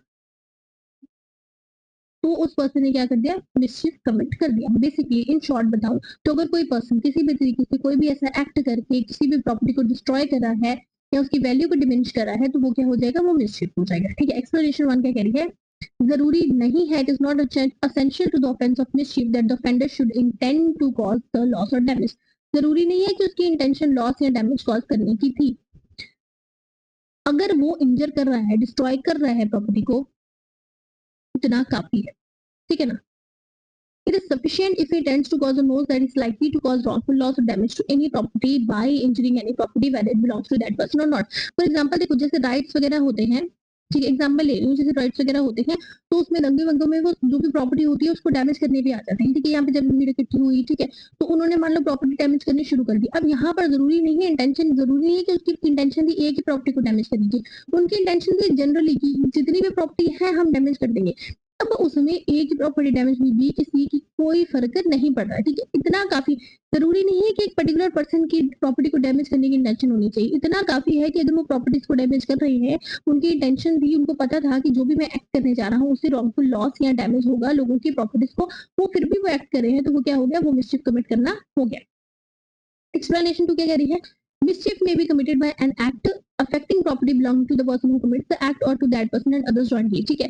तो उस पर्सन ने क्या कर दिया, मिसचिफ कमिट कर दिया। बेसिकली इन शॉर्ट बताऊं तो अगर कोई पर्सन किसी भी तरीके से कोई भी ऐसा एक्ट करके किसी भी प्रॉपर्टी को डिस्ट्रॉय कर रहा है या उसकी वैल्यू को डिमिनिश कर रहा है, तो वो क्या हो जाएगा, वो मिसचिफ हो जाएगा, ठीक है। एक्सप्लेनेशन 1 क्या कह रही है, जरूरी नहीं है, it is not essential to the offence of mischief that the offender should intend to cause the loss और डैमेज। जरूरी नहीं है कि उसकी इंटेंशन लॉस या डैमेज कॉज करने की थी, अगर वो इंजर कर रहा है, डिस्ट्रॉय कर रहा है प्रॉपर्टी को, इतना काफी है, ठीक है ना। It is sufficient if he intends to cause or knows that it's likely to cause wrongful loss or damage to any property by injuring any property whether it belongs to that person or not. For example, देखो जैसे rights वगैरह होते हैं, ठीक है, example ले रही हूँ, जैसे राइट्स वगैरह होते हैं तो उसमें रंगे वंगों में वो जो भी प्रॉपर्टी होती है उसको डैमेज करने भी आ जाते हैं। ठीक है, यहाँ पे जब भीड़ इकट्ठी हुई, ठीक है, तो उन्होंने मान लो प्रॉपर्टी डैमेज करनी शुरू कर दी। अब यहाँ पर जरूरी नहीं है इंटेंशन, जरूरी नहीं है कि उसकी इंटेंशन थी एक ही प्रॉपर्टी को डैमेज करनी थी, उनकी इंटेंशन थी जनरली कि जितनी भी प्रॉपर्टी है हम डैमेज कर देंगे। अब उसमें एक प्रॉपर्टी डैमेज हुई भी किसी की कोई फर्क नहीं पड़ रहा है। ठीक है, इतना काफी, जरूरी नहीं है कि एक पर्टिकुलर पर्सन की प्रॉपर्टी को डैमेज करने की इंटेंशन होनी चाहिए। इतना काफी है कि अगर वो प्रॉपर्टीज को डैमेज कर रही है, उनकी इंटेंशन थी, उनको पता था कि जो भी मैं एक्ट करने जा रहा हूँ उससे रॉन्गफुल लॉस या डैमेज होगा लोगों की प्रॉपर्टीज को, वो फिर भी वो एक्ट कर रहे हैं, तो वो क्या हो गया, वो मिसचिफ कमिट करना हो गया। एक्सप्लेनेशन टू क्या कह रही है, मिसचिफ may be committed by an act affecting property belonging to the person who commits the act or to that person and others jointly। ठीक है,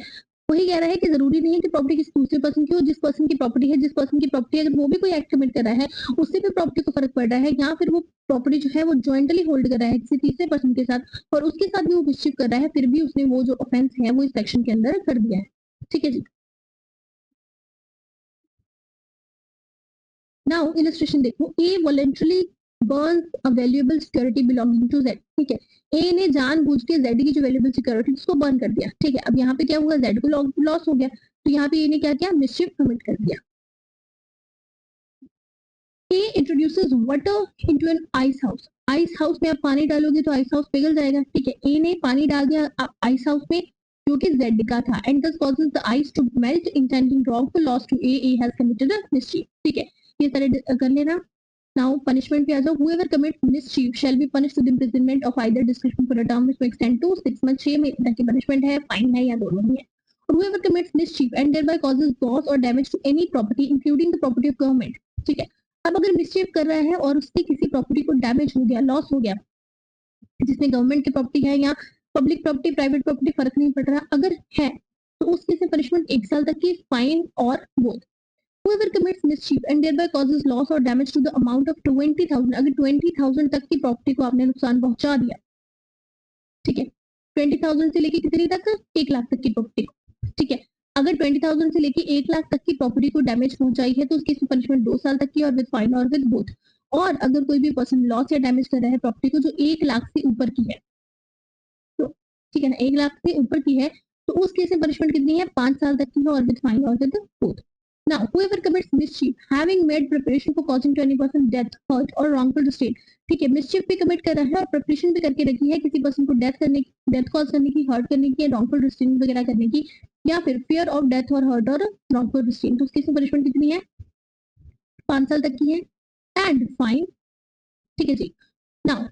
वही कह रहा है कि जरूरी नहीं है कि प्रॉपर्टी किसी दूसरे पर्सन की हो, जिस पर्सन की प्रॉपर्टी है, जिस पर्सन की प्रॉपर्टी अगर वो भी कोई एक्ट कमिट कर रहा है उससे भी प्रॉपर्टी को फर्क पड़ रहा है, या फिर वो प्रॉपर्टी जो है वो ज्वाइंटली होल्ड कर रहा है किसी तीसरे पर्सन के साथ और उसके साथ भी वो मिसचिफ कर रहा है, फिर भी उसने वो जो ऑफेंस है वो इस सेक्शन के अंदर कर दिया है। ठीक है जी, नाउ इलस्ट्रेशन देखो, ए voluntarily burns a valuable security belonging to Z। ठीक है, ए ने जानबूझ के Z की जो वैल्यूएबल सिक्योरिटी उसको बर्न कर दिया। ठीक है, अब यहाँ पे क्या हुआ, Z को लॉस हो गया, तो यहाँ पे ए ने क्या किया, मिसचिफ कमिट कर दिया। A introduces water into an ice house. Ice house में आप पानी डालोगे तो आइस हाउस पिघल जाएगा। ठीक है, ए ने पानी डाल दिया आइस हाउस में जो कि Z का था, and this causes the ice to melt intending wrongful loss to A has committed a mischief। ठीक है, ये सारे कर लेना। Now punishment पे आ जाओ, whoever commits mischief shall be punished with imprisonment of either discretion for a term which may extend to 6 months। 6 महीने की punishment है, फाइन है, या दोनों ही है। Whoever commits mischief and thereby causes loss or damage to any property including the property of government। ठीक है, अब अगर मिसचिफ कर रहा है और उसकी किसी प्रॉपर्टी को डैमेज हो गया, लॉस हो गया, जिसमें गवर्नमेंट की प्रॉपर्टी है या पब्लिक प्रॉपर्टी, प्राइवेट प्रॉपर्टी, फर्क नहीं पड़ रहा, अगर है तो उस केस में पनिशमेंट 1 साल तक की, फाइन और both. Whoever commits mischief and thereby causes loss or damage to the amount of 20,000, अगर 20,000 तक की प्रॉपर्टी को आपने नुकसान पहुंचा दिया, ठीक है, 20,000 से लेके कितनी तक, 1 लाख तक की प्रॉपर्टी को। ठीक है, अगर 20,000 से लेके 1 लाख तक की प्रॉपर्टी को डैमेज पहुंचाई है तो उसकी पनिशमेंट 2 साल तक की और विद फाइन और विद बोथ। और अगर कोई भी पर्सन लॉस या डैमेज कर रहा है प्रॉपर्टी को जो 1 लाख से ऊपर की है, तो ठीक है ना, 1 लाख से ऊपर की है, तो उस केस में पनिशमेंट कितनी है, 5 साल तक की है और विद फाइन और with both. Now, whoever commits mischief, having made preparation for causing to any person death, hurt or wrongful distress। ठीक है, मिसचिफ भी कमिट कर रहा है और प्रिपरेशन भी करके रखी है किसी पर्सन को डेथ कॉज करने की, हर्ट करने की, रॉन्गफुल डिस्ट्रेस वगैरह करने की, या फिर फियर ऑफ डेथ और हर्ट और रॉन्गफुल डिस्ट्रेस, तो उसकी पनिशमेंट कितनी है, 5 साल तक की है एंड फाइन। ठीक है जी, now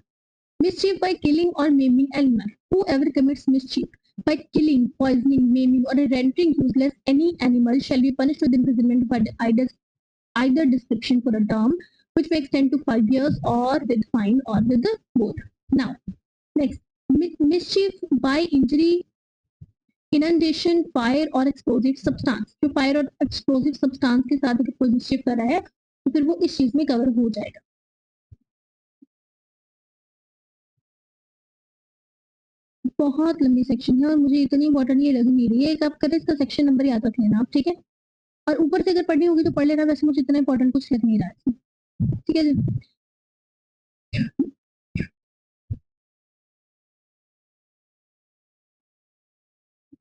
mischief by killing or maiming animal। Whoever commits mischief by killing, poisoning, maiming, or rendering useless any animal shall be punished with imprisonment by either description for a term which may extend to 5 years or with fine or with both। Now, next, mischief by injury, inundation, fire or explosive substance। जो fire और explosive substance के साथ अगर कोई मिसचिफ कर रहा है तो फिर वो इस चीज में कवर हो जाएगा। बहुत लंबी सेक्शन है और मुझे इतनी इंपॉर्टेंट ये लग नहीं रही है, एक आप करें इसका सेक्शन नंबर याद रख लेना आप, ठीक है, और ऊपर से अगर पढ़नी होगी तो पढ़ लेना, वैसे मुझे इतना इंपॉर्टेंट कुछ लग नहीं रहा है, ठीक है जी।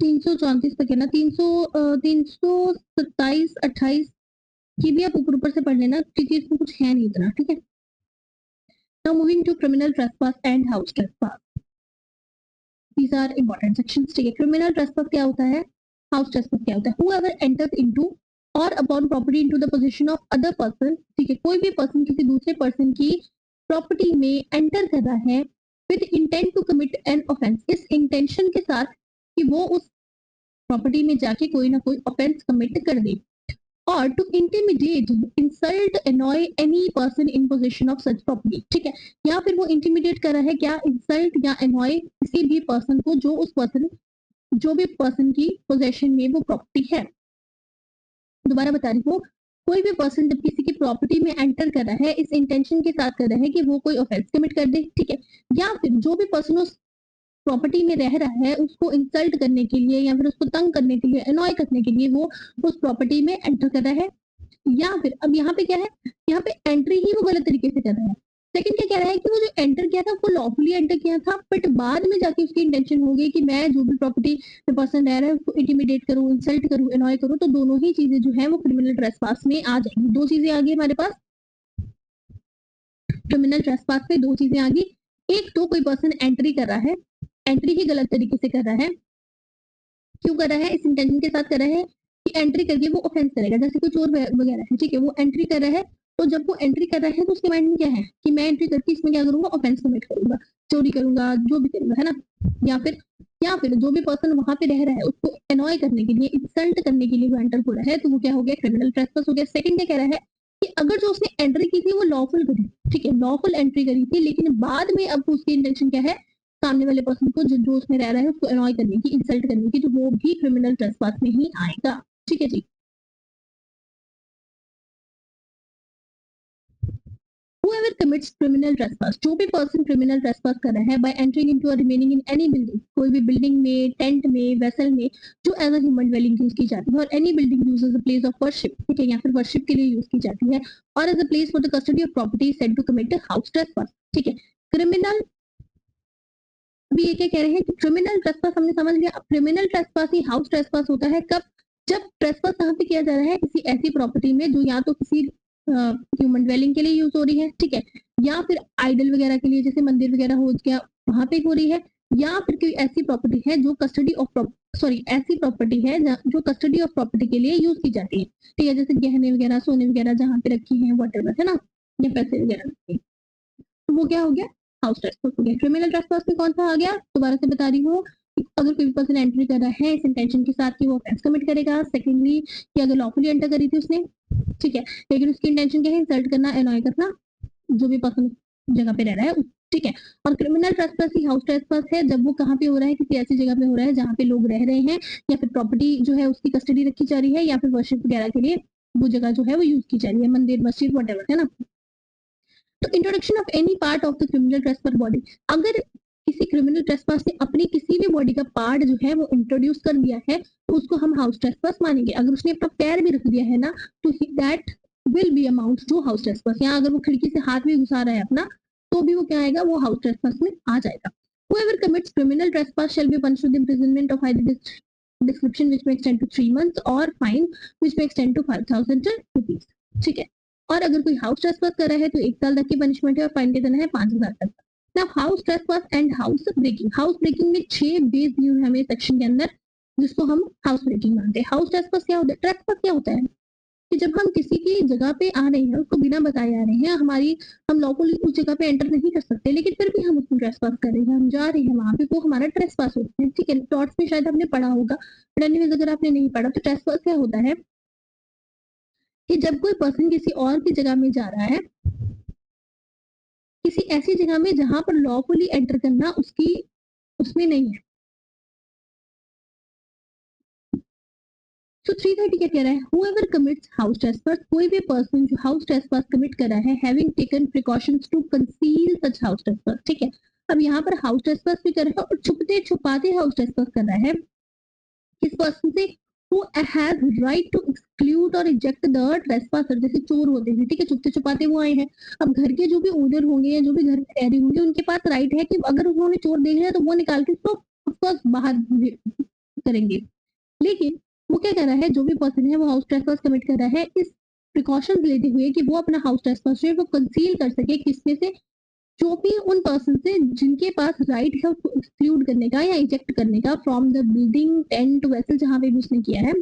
334 तक है ना, 327, 28 की भी आप ऊपर ऊपर से पढ़ लेना क्योंकि इसमें कुछ है नहीं इतना, ठीक है। Now moving to criminal trespass and house trespass, these are important sections। ठीक है, क्रिमिनल ट्रेसपास क्या होता है, हाउस ट्रेसपास क्या होता है, whoever enters into और upon property into the position of other person. ठीक है, कोई भी पर्सन किसी दूसरे पर्सन की प्रॉपर्टी में एंटर कर रहा है with intent to commit an offence, इस इंटेंशन के साथ कि वो उस प्रॉपर्टी में जाके कोई ना कोई ऑफेंस कमिट कर दे, और to intimidate, insult, annoy any person in position of such property. ठीक है, या फिर वो इंटिमिडेट कर रहा है क्या, इंसल्ट या एनॉय किसी भी पर्सन को जो उस पर्सन, जो भी पर्सन की पोजेशन में वो प्रॉपर्टी है। दोबारा बता रही हूँ, कोई भी पर्सन जब किसी की प्रॉपर्टी में एंटर कर रहा है इस इंटेंशन के साथ कर रहा है कि वो कोई ऑफेंस कमिट कर दे, ठीक है, या फिर जो भी पर्सन उस प्रॉपर्टी में रह रहा है उसको इंसल्ट करने के लिए या फिर उसको तंग करने के लिए, अनॉय करने के लिए वो उस प्रॉपर्टी में एंटर कर रहा है, या फिर अब यहाँ पे क्या है, यहाँ पे एंट्री ही वो गलत तरीके से कर रहा है, सेकंड क्या कह रहा है कि वो जो एंटर किया था वो लॉफुली एंटर किया था, बट बाद में जाके उसकी इंटेंशन हो गई कि मैं जो भी प्रॉपर्टी में पर्सन रह रहा है उसको इंटिमिडेट करूं, इंसल्ट करूं, एनॉय करूं, तो दोनों ही चीजें जो है वो क्रिमिनल ट्रेसपास में आ जाएंगी। दो चीजें आ गई हमारे पास क्रिमिनल ट्रेसपास में, दो चीजें आ गई। एक तो कोई पर्सन एंट्री कर रहा है, एंट्री ही गलत तरीके से कर रहा है, क्यों कर रहा है, इस इंटेंशन के साथ कर रहा है कि एंट्री करके वो ऑफेंस करेगा, जैसे कोई चोर वगैरह है, ठीक है, वो एंट्री कर रहा है, तो जब वो एंट्री कर रहा है तो उसके माइंड में क्या है कि मैं एंट्री करके इसमें क्या करूंगा, ऑफेंस कमिट करूंगा, चोरी करूंगा, जो भी करूंगा, है ना। या फिर जो भी पर्सन वहां पे रह रहा है उसको एनॉय करने के लिए, इंसल्ट करने के लिए वो एंटर हो रहा है, तो वो क्या हो गया, क्रिमिनल ट्रेसपास हो गया। सेकंड क्या कह रहा है कि अगर जो उसने एंट्री की थी वो लॉफुल करी, ठीक है, लॉफुल एंट्री करी थी, लेकिन बाद में अब उसकी इंटेंशन क्या है, सामने वाले पर्सन को जो उसमें रह रहा है उसको अनॉय करने की, इंसल्ट करने की, तो वो भी क्रिमिनल ट्रेसपास में ही आएगा। ठीक है जी। Whoever commits criminal trespass, जो भी पर्सन क्रिमिनल ट्रेसपास कर रहा है by entering into or remaining in any building, कोई भी बिल्डिंग में, टेंट में, वेसल में, जो as a human dwelling use की जाती है, और any building use as a place of worship, ठीक है, या फिर वर्शिप के लिए यूज की जाती है, और as a place for the custody of property said to commit house trespass, ठीक है। क्रिमिनल, अभी ये क्या कह रहे हैं कि क्रिमिनल ट्रेसपास हमने समझ लिया। अब क्रिमिनल ट्रेसपास ही हाउस ट्रेसपास होता है कब, जब ट्रेसपास कहाँ पे किया जा रहा है, किसी ऐसी प्रॉपर्टी में जो या तो किसी ह्यूमन ड्वेलिंग के लिए यूज हो रही है, ठीक है, या फिर आइडल वगैरह के लिए, जैसे मंदिर वगैरह हो गया वहां पे हो रही है, या फिर कोई ऐसी प्रॉपर्टी है जो कस्टडी ऑफ सॉरी ऐसी प्रॉपर्टी है जो कस्टडी ऑफ प्रॉपर्टी के लिए यूज की जाती है, ठीक है, जैसे गहने वगैरह, सोने वगैरह जहाँ पे रखी है, वट है ना, या पैसे वगैरह रखे हैं। तो वो क्या हो गया, हाउस ट्रेसपास हो गया। क्रिमिनल ट्रेसपास में कौन सा आ गया, दोबारा से बता रही हूँ, अगर कोई पर्सन एंट्री कर रहा है इस इंटेंशन के साथ कि वो ऑफेंस कमिट करेगा, सेकेंडली कि अगर लॉफुली एंटर करी थी उसने, ठीक है, लेकिन उसकी इंटेंशन क्या है, इंसल्ट करना, एनॉय करना जो भी पर्सन जगह पे रह रहा है, ठीक है। और क्रिमिनल ट्रेसपास ही हाउस ट्रेसपास है जब वो कहाँ पे हो रहा है, किसी ऐसी जगह पे हो रहा है जहाँ पे लोग रह रहे हैं, या फिर प्रॉपर्टी जो है उसकी कस्टडी रखी जा रही है, या फिर वर्शिप वगैरह के लिए वो जगह जो है वो यूज की जा रही है, मंदिर, मस्जिद, वट है ना। तो introduction of any part of the criminal trespass body, अगर किसी क्रिमिनल ट्रेसपास ने अपनी किसी भी बॉडी का पार्ट जो है वो इंट्रोड्यूस कर दिया है, तो उसको हम हाउस ट्रेसपास मानेंगे। अगर उसने अपना पैर भी रख दिया है ना, तो that will be amount to house trespass. यहाँ अगर वो खिड़की से हाथ भी घुसा रहा है अपना, तो भी वो क्या आएगा, वो हाउस ट्रेसपास में आ जाएगा। Whoever commits criminal trespass shall be punished with imprisonment of either description which may extend to 3 months or fine which may extend to 5,000 rupees, ठीक है। और अगर कोई हाउस ट्रेसपास कर रहा है तो 1 साल तक की पनिशमेंट है, और फाइन कितना है, 5,000 तक। ना house trespass and house breaking, house breaking में 6 बेस दिए हुए हमें सेक्शन के अंदर, जिसको हम हाउस ब्रेकिंग मानते हैं। हाउस ट्रेसपास क्या होता है, ट्रेसपास क्या होता है कि जब हम किसी की जगह पे आ रहे हैं, उसको बिना बताए आ रहे हैं, हम लॉफुली उस जगह पे एंटर नहीं कर सकते, लेकिन फिर भी हम उसको ट्रेसपास कर रहे हैं, हम जा रहे हैं वहां पे, वो हमारा ट्रेसपास होता है, ठीक है। टॉट्स में शायद आपने पढ़ा होगा, बट एनीवेज अगर आपने नहीं पढ़ा तो ट्रेसपास क्या होता है कि जब कोई पर्सन किसी और की जगह में जा रहा है, किसी ऐसी जगह में जहां पर लॉफुली एंटर करना उसकी उसमें नहीं है। तो 330 क्या कह रहा है, whoever commits house trespass, कोई भी पर्सन जो हाउस ट्रेसपास कमिट कर रहा है, having taken precautions to conceal such house trespass, ठीक है। अब यहाँ पर हाउस ट्रेसपास भी कर रहा है और छुपते छुपाते हाउस ट्रेसपास कर रहा है किस पर्सन से, who has right to exclude or eject the trespasser, जैसे चोर होते हैं, ठीक है, छुपते छुपाते वो आए हैं। अब घर के जो भी ओनर होंगे या जो भी घर में रह रहे होंगे, उनके पास राइट है कि अगर उन्होंने चोर देख लिया तो वो निकाल के उसको ऑफकोर्स बाहर करेंगे। लेकिन वो क्या कर रहा है, जो भी पर्सन है वो हाउस ट्रेसपास कमिट कर रहा है इस प्रिकॉशंस लेते हुए कि वो अपना हाउस ट्रेसपास जो है वो कंसील कर सके, किसमें से, जो भी उन पर्सन से जिनके पास राइट है उसको एक्सक्लूड करने का या इजेक्ट करने का from the building, tent, vessel, जहां पे भी उसने किया है,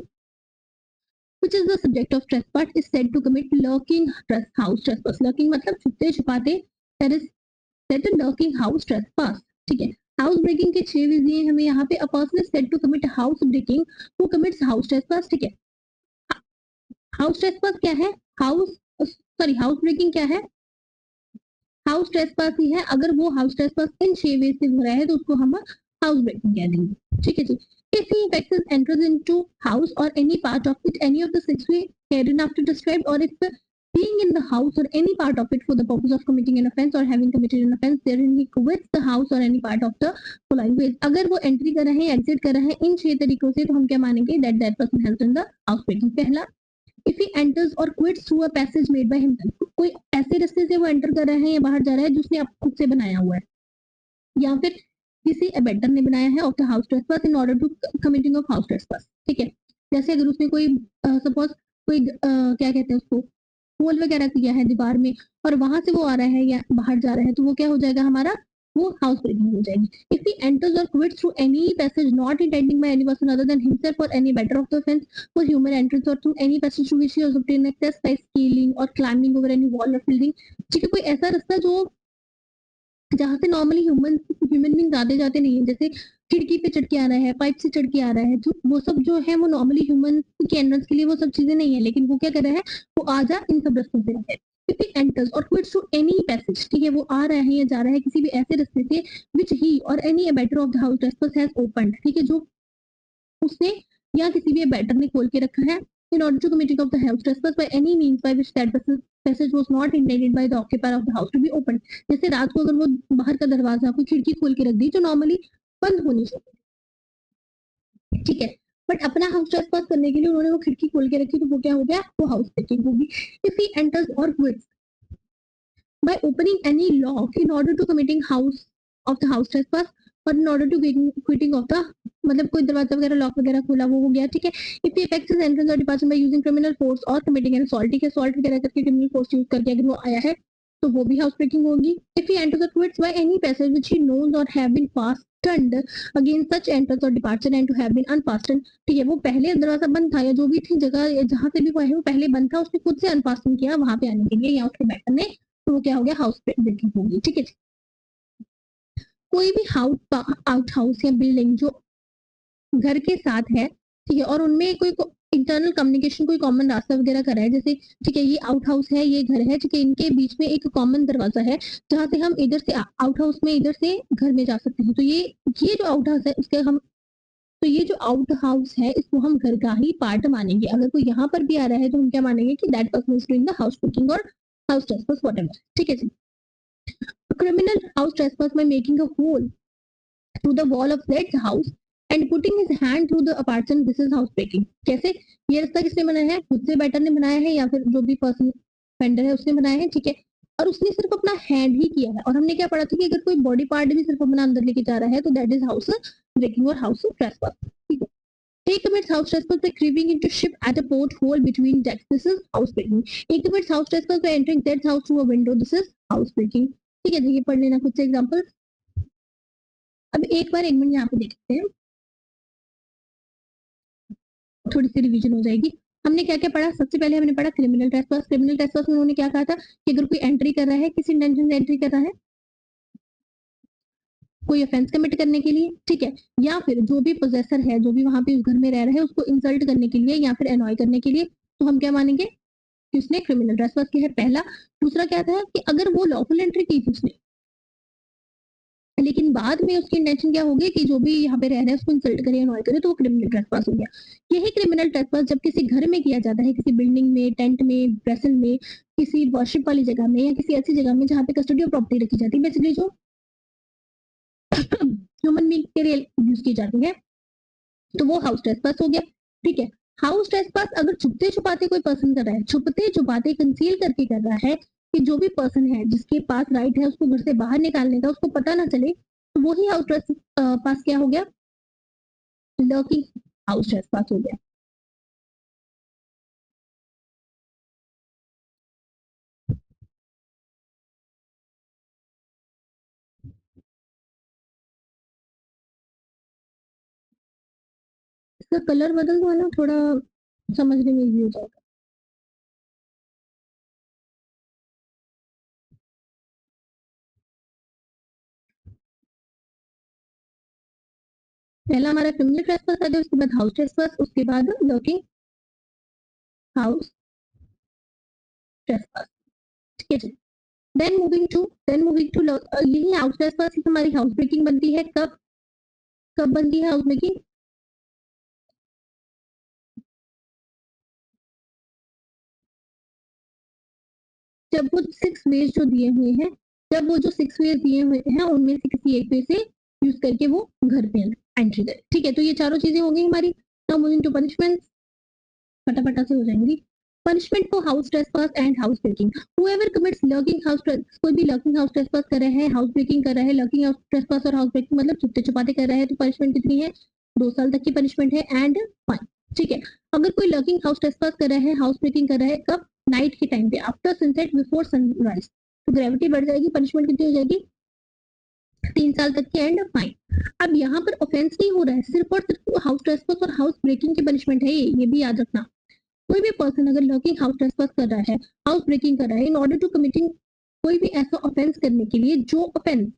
which is the subject of trespass is said to commit lurking house trespass. Lurking मतलब छुपते छुपाते, that is said to lurking house trespass, ठीक है। हाउस ब्रेकिंग के 6 वे दिए हमें यहाँ पे, a person is said to commit house breaking who commits house trespass, ठीक है। हाउस ट्रेसपास क्या है, हाउस ब्रेकिंग क्या है, हाउस ट्रेसपास ही है। अगर वो हाउस ट्रेसपास इन 6 वे से हो रहा है तो उसको हम हाउस ब्रेकिंग कह देंगे, ठीक है जी। If he effects enters into house or any part of it, any of the 6 way hereinafter described, or if being in the house or any part of it for the purpose of committing an offense or having committed an offense therein he quits the house or any part of the following ways, अगर वो entry कर रहे हैं, exit कर रहे हैं इन 6 तरीकों से, तो हम क्या मानेंगे, that person has done the house breaking। पहला, if he enters or quits through a passage made by himself, कोई ऐसे रास्ते से वो एंटर कर रहा है या बाहर जा रहा है जिसने आप खुद से बनाया हुआ है, या फिर किसी अबेटर ने बनाया है of the house trespass in order to committing of house trespass, ठीक है। जैसे अगर उसने कोई सपोज कोई क्या कहते हैं उसको होल वगैरह किया है दीवार में और वहां से वो आ रहा है या बाहर जा रहा है, तो वो क्या हो जाएगा हमारा, वो हाउस ब्रेकिंग हो जाएगी। If he enters or quits through any passage not intending by any person other than himself or any abettor of the offence for human entrance or through any passage through which he has obtained access by scaling or climbing over any wall or building, ठीक है। कोई ऐसा रास्ता जो जहाँ से normally human being आते जाते नहीं है, जैसे खिड़की पे चढ़ के आ रहा है, पाइप से चढ़ के आ रहा है, तो वो सब जो है वो नॉर्मली ह्यूमन के एंट्रेंस के लिए वो सब चीजें नहीं है, लेकिन वो क्या कर रहा है, वो आ जा इन सब रास्तों से है। If he enters or quits through any passage, ठीक है, वो आ रहा है या जा रहा है किसी भी ऐसे रास्ते से which he or any abetter of the house trespass has opened, ठीक है, जो उसने या किसी भी अबेटर ने खोल के रखा है in order to committing of the house trespass by any means by which that passage was not intended by the occupier of the house to be opened, जैसे रात को अगर वो बाहर का दरवाजा कोई खिड़की खोल के रख दी जो नॉर्मली बंद होनी चाहिए, ठीक है, बट अपना हाउस ट्रेसपास करने के लिए उन्होंने वो खिड़की खोल के रखी, तो वो क्या हो गया, वो हाउस ब्रेकिंग होगी। If he enters or quits by opening any lock in order to committing house of the house trespass or in order to quitting of the, मतलब कोई दरवाजा वगैरह लॉक वगैरह खोला वो हो गया, ठीक है। If he effects his entrance or departure by using criminal force or committing an assault, ठीक है, assault वगैरह करके criminal force यूज करके अगर वो आया है तो वो भी हाउस ब्रेकिंग होगी। If he enters or quits by any passage which he knows or have been fastened against such entrance or departure and to have been unfastened, ठीक है, वो पहले दरवाजा बंद था या जो भी थी जगह जहाँ से भी वो है वो पहले बंद था, उसने खुद से अनफास्टन किया वहां पे आने के लिए या उसके बैटर ने, तो वो क्या हो गया, हाउस ब्रेकिंग होगी, ठीक है। कोई भी आउट हाउस या बिल्डिंग जो घर के साथ है, ठीक है, और उनमें कोई इंटरनल कम्युनिकेशन कोई कॉमन रास्ता वगैरह करा है, जैसे ठीक है ये आउट हाउस है, ये घर है, ठीक है, इनके बीच में एक कॉमन दरवाजा है जहाँ से हम इधर से आउट हाउस में इधर से घर में जा सकते हैं, तो ये जो आउट हाउस है उसके हम, तो ये जो आउट हाउस है इसको हम घर का ही पार्ट मानेंगे। अगर कोई यहाँ पर भी आ रहा है तो हम क्या मानेंगे कि that person is doing the house breaking और हाउस ट्रेसपास व्हाटएवर, ठीक है जी। Criminal house trespass by making a hole through the wall of that house and putting his hand through the apartment, this is house breaking। कैसे, ये रास्ता किसने बनाया है, खुद से बेटर ने बनाया है या फिर जो भी पर्सन वेंडर है उसने बनाया है, ठीक है, और उसने सिर्फ अपना हैंड ही किया है, और हमने क्या पढ़ा था कि अगर कोई बॉडी पार्ट भी सिर्फ अपना अंदर लेके जा रहा है तो दैट इज हाउस ब्रेकिंग और हाउस ट्रेसपास, ठीक है। He commits house trespass by creeping into ship at a porthole between decks, this is house breaking। He commits house trespass by entering that house through a window, this is house breaking, ठीक है। देखिए पढ़ लेना खुद से example. अब एक बार 1 minute यहाँ पे देखते हैं, थोड़ी सी रिवीजन हो जाएगी। हमने क्या क्या पढ़ा, सबसे पहले हमने पढ़ा क्रिमिनल ट्रेसपास। क्रिमिनल ट्रेसपास में उन्होंने क्या कहा था कि अगर कोई एंट्री कर रहा है, किस इंटेंशन से एंट्री कर रहा है, कोई ऑफेंस कमिट करने के लिए, ठीक है, या फिर जो भी पोजेसर है जो भी वहां पे उस घर में रह रहा है उसको इंसल्ट करने के लिए या फिर एनॉय करने के लिए, तो हम क्या मानेंगे कि उसने क्रिमिनल ट्रेसपास किया है, पहला। दूसरा क्या था कि अगर वो लॉफुल एंट्री की थी उसने, लेकिन बाद में उसकी इंटेंशन क्या होगी कि जो भी यहाँ पे रह रहा है उसको इंसल्ट करे, अनॉय करे, तो वो क्रिमिनल ट्रेसपास हो गया। यही क्रिमिनल ट्रेसपास जब किसी घर में किया जाता है, किसी बिल्डिंग में, टेंट में, वेसल में, किसी वर्शिप वाली जगह में या किसी ऐसी जगह में जहाँ पे कस्टडी ऑफ प्रॉपर्टी रखी जाती है, बेसिकली जो ह्यूमन बीइंग के लिए यूज की जाती है, तो वो हाउस ट्रेसपास हो गया, ठीक है। हाउस ट्रेसपास अगर छुपते छुपाते कोई पर्सन कर रहा है, छुपते छुपाते कंसील करके कर रहा है, कि जो भी पर्सन है जिसके पास राइट है उसको घर से बाहर निकालने का, उसको पता ना चले, तो वही हाउस ट्रेसपास क्या हो गया, लर्किंग हाउस ट्रेसपास हो गया। इसका कलर बदल दो ना, थोड़ा समझने में इजी हो जाएगा। पहला हमारा क्रिमिनल ट्रेसपास आ गया, उसके बाद हाउस ट्रेसपास, उसके बाद लर्किंग हाउस ट्रेसपास, ठीक है जी। देन मूविंग टू यही हाउस ट्रेसपास ही हमारी हाउस ब्रेकिंग बनती है। कब कब बनती है हाउस ब्रेकिंग, जब वो 6 वेज जो दिए हुए हैं, जब वो जो 6 वेज दिए हुए हैं उनमें से किसी एक वे से यूज करके वो घर पे एंट्री करे, ठीक है। तो ये चारों चीजें हो गई हमारी। नाउ मूविंग टू पनिशमेंट, फटाफटा से हो जाएंगी। Punishment for house trespass and house breaking, whoever commits lurking house कोई भी लर्किंग हाउस ट्रेसपास कर रहा है, हाउस ब्रेकिंग कर रहा है, लर्किंग हाउस ट्रेसपास और हाउस ब्रेकिंग मतलब छुपते छुपाते कर रहा है, तो पनिशमेंट कितनी है, 2 साल तक की पनिशमेंट है एंड फाइन। ठीक है, अगर कोई लर्किंग हाउस ट्रेसपास कर रहा है, हाउस ब्रेकिंग कर रहा है, कब, नाइट के टाइम पे, आफ्टर सनसेट बिफोर सनराइज, तो ग्रेविटी बढ़ जाएगी, पनिशमेंट कितनी हो जाएगी, 3 साल तक की एंड फाइन। अब यहाँ पर ऑफेंस नहीं हो रहा है, सिर्फ और सिर्फ हाउस ट्रेसपास और हाउस ब्रेकिंग की पनिशमेंट है, ये भी याद रखना। कोई भी पर्सन अगर लर्किंग हाउस ट्रेसपास कर रहा है, हाउस ब्रेकिंग कर रहा है, इन ऑर्डर टू कमिटिंग कोई भी ऐसा ऑफेंस करने के लिए, जो ऑफेंस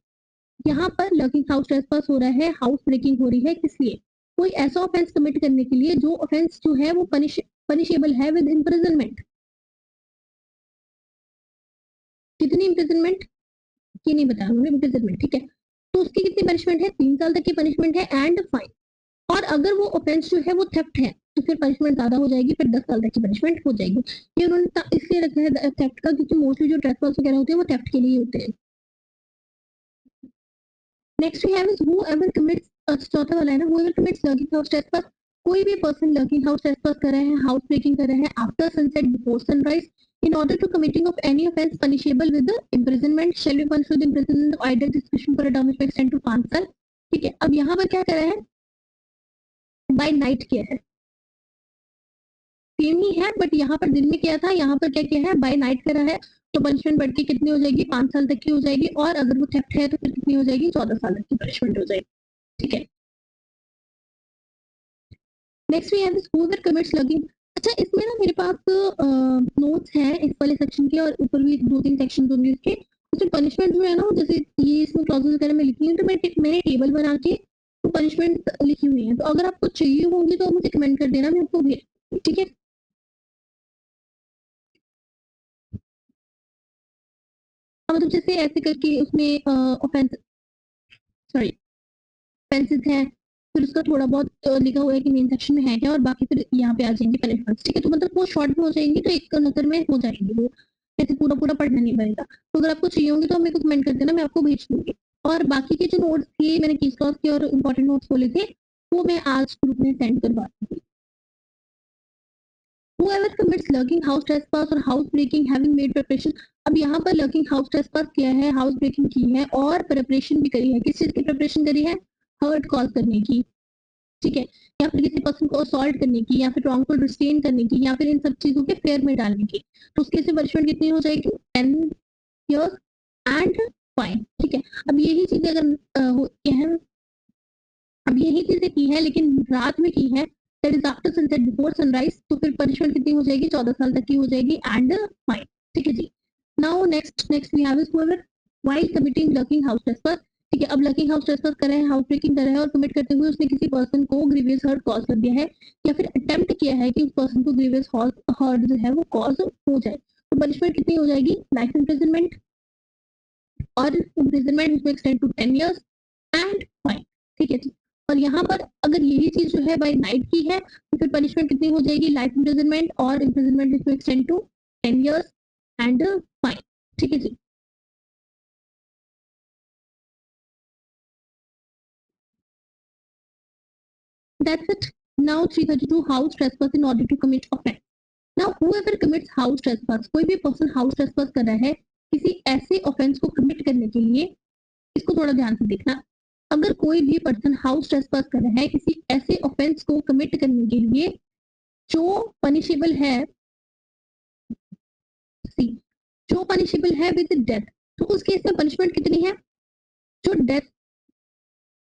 यहाँ पर लर्किंग हाउस ट्रेसपास हो रहा है, हाउस ब्रेकिंग हो रही है, किस लिए, कोई ऐसा ऑफेंस कमिट करने के लिए जो ऑफेंस जो है वो पनिशेबल है विद इम्प्रिजनमेंट। कितनी इम्प्रिजनमेंट की नहीं बताया उन्होंने, इम्प्रिजनमेंट, ठीक है, तो उसकी कितनी पनिशमेंट है, 3 साल तक की पनिशमेंट है एंड फाइन। और अगर वो ऑफेंस जो है वो थेफ्ट है, तो फिर पनिशमेंट ज्यादा हो जाएगी, फिर 10 साल तक की पनिशमेंट हो जाएगी। ये उन्होंने इसलिए रखा है थेफ्ट का, क्योंकि मोस्टली जो ट्रेसपास वगैरह होते हैं वो थेफ्ट के लिए होते हैं। Next we have is whoever commits, चौथा वाला है ना, whoever commits lurking house trespass, कोई भी पर्सन लर्किंग हाउस ट्रेसपास कर रहे हैं, हाउस ब्रेकिंग कर रहे हैं after sunset before sunrise, in order to committing of any offense punishable with the imprisonment shall be punished with imprisonment of either discretion for a term which may extend to 5 साल। ठीक है, अब यहाँ पर क्या करा है, बाय नाइट किया है, सेम ही है, बट यहाँ पर दिन में किया था, यहाँ पर क्या किया है, बाय नाइट करा है, तो पनिशमेंट बढ़ के कितनी हो जाएगी, 5 साल तक की हो जाएगी, और अगर वो थेफ्ट है तो फिर कितनी हो जाएगी, 14 साल तक की पनिशमेंट हो जाएगी। ठीक है, next we have this whoever commits lurking. अच्छा, इसमें ना मेरे पास नोट्स हैं इस वाले सेक्शन के, और ऊपर भी 2-3 सेक्शन होंगे इसके, उसमें पनिशमेंट जो है ना, जैसे ये इसमें क्लॉजेस वगैरह में लिखी है, तो मैंने टेबल बना के तो पनिशमेंट लिखी हुई है, तो अगर आपको चाहिए होंगी तो मुझे कमेंट कर देना, मैं आपको भेज, ठीक है। मतलब जैसे ऐसे करके उसमें ऑफेंस, सॉरी, ऑफेंसेस हैं, फिर उसका थोड़ा बहुत लिखा हुआ है कि मेन सेक्शन में है क्या, और बाकी फिर यहाँ पे आ जाएंगे पनिशमेंट्स। ठीक है, तो मतलब वो शॉर्ट में हो जाएंगी, तो एक नजर में हो जाएंगी वो, ऐसे पूरा पूरा पढ़ना नहीं पड़ेगा। तो अगर आपको चाहिए होंगे तो मेरे को कमेंट कर देना, मैं आपको भेज दूंगी। और बाकी के जो नोट्स थे, मैंने केस लॉस के और इम्पोर्टेंट नोट्स बोले थे, वो मैं आज ग्रुप में सेंड करवा दूंगी। Whoever commits lurking, house trespass और house breaking having made preparation, अब यहाँ पर lurking house trespass किया है, house breaking की है, और preparation भी करी है, किस चीज की preparation करी है, hurt cause करने की, ठीक है, या फिर किसी पर्सन को असॉल्ट करने की, या फिर रॉन्गफुल रिस्ट्रेन करने की, या फिर इन सब चीजों के फेयर में डालने की, तो उसके से पनिशमेंट कितनी हो जाएगी, 10 years एंड फाइन। ठीक है, अब यही चीजें अगर होती है, अब यही चीजें की है लेकिन रात में की है, that is after sunset before sunrise, तो फिर पनिशमेंट कितनी हो जाएगी, 14 साल तक की हो जाएगी एंड फाइन। ठीक है जी, now next we have is whoever while committing lurking house trespass. ठीक है, अब लर्किंग हाउस ट्रेसपास कर रहे हैं, हाउस ब्रेकिंग कर रहे हैं, और कमिट करते हुए उसने किसी पर्सन को ग्रीवियस हर्ट कॉज कर दिया है, या फिर अटेम्प्ट किया है कि उस पर्सन को ग्रीवियस हर्ट जो है वो कॉज हो जाए, तो पनिशमेंट कितनी हो जाएगी, लाइफ इम्प्रिजनमेंट, और imprisonment will extend to 10 years and fine. ठीक है जी, और यहाँ पर अगर यही चीज जो है बाय नाइट की है, तो फिर पनिशमेंट कितनी हो जाएगी, लाइफ इम्प्रिजनमेंट, और imprisonment will extend to 10 years and fine. ठीक है जी, that's it. Now 332 house trespass in order to commit offense. Now whoever commits house trespass, कोई भी पर्सन हाउस ट्रेसपास कर रहा है किसी ऐसे ऑफेंस को कमिट करने के लिए, इसको थोड़ा ध्यान से देखना, अगर कोई भी पर्सन हाउस ट्रेसपास कर रहा है किसी ऐसे ऑफेंस को कमिट करने के लिए जो पनिशेबल है, सी, जो पनिशेबल है विद डेथ, तो उस केस में पनिशमेंट कितनी है, जो डेथ,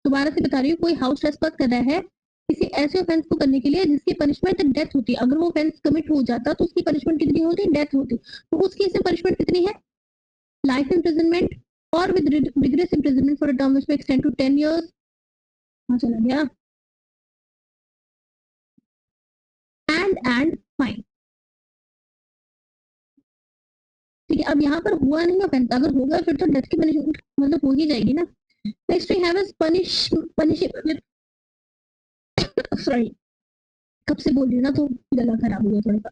दोबारा से बता रही हूँ, कोई हाउस ट्रेसपास कर रहा है किसी ऐसे ऑफेंस को करने के लिए जिसकी पनिशमेंट डेथ होती है, अगर वो ऑफेंस कमिट हो जाता तो उसकी पनिशमेंट कितनी होती, डेथ होती, तो उस केस में पनिशमेंट कितनी है, लाइफ इम्प्रिजनमेंट, और with rigorous imprisonment for a term which may extend to 10 years। हाँ, चला गया, एंड फाइन। ठीक है, अब यहाँ पर हुआ नहीं ऑफेंस, अगर होगा फिर तो डेथ की पनिशमेंट मतलब हो ही जाएगी ना। Next we have is punishable, sorry, कब से बोल रही हूँ ना, तो गला खराब हो गया थोड़ा सा,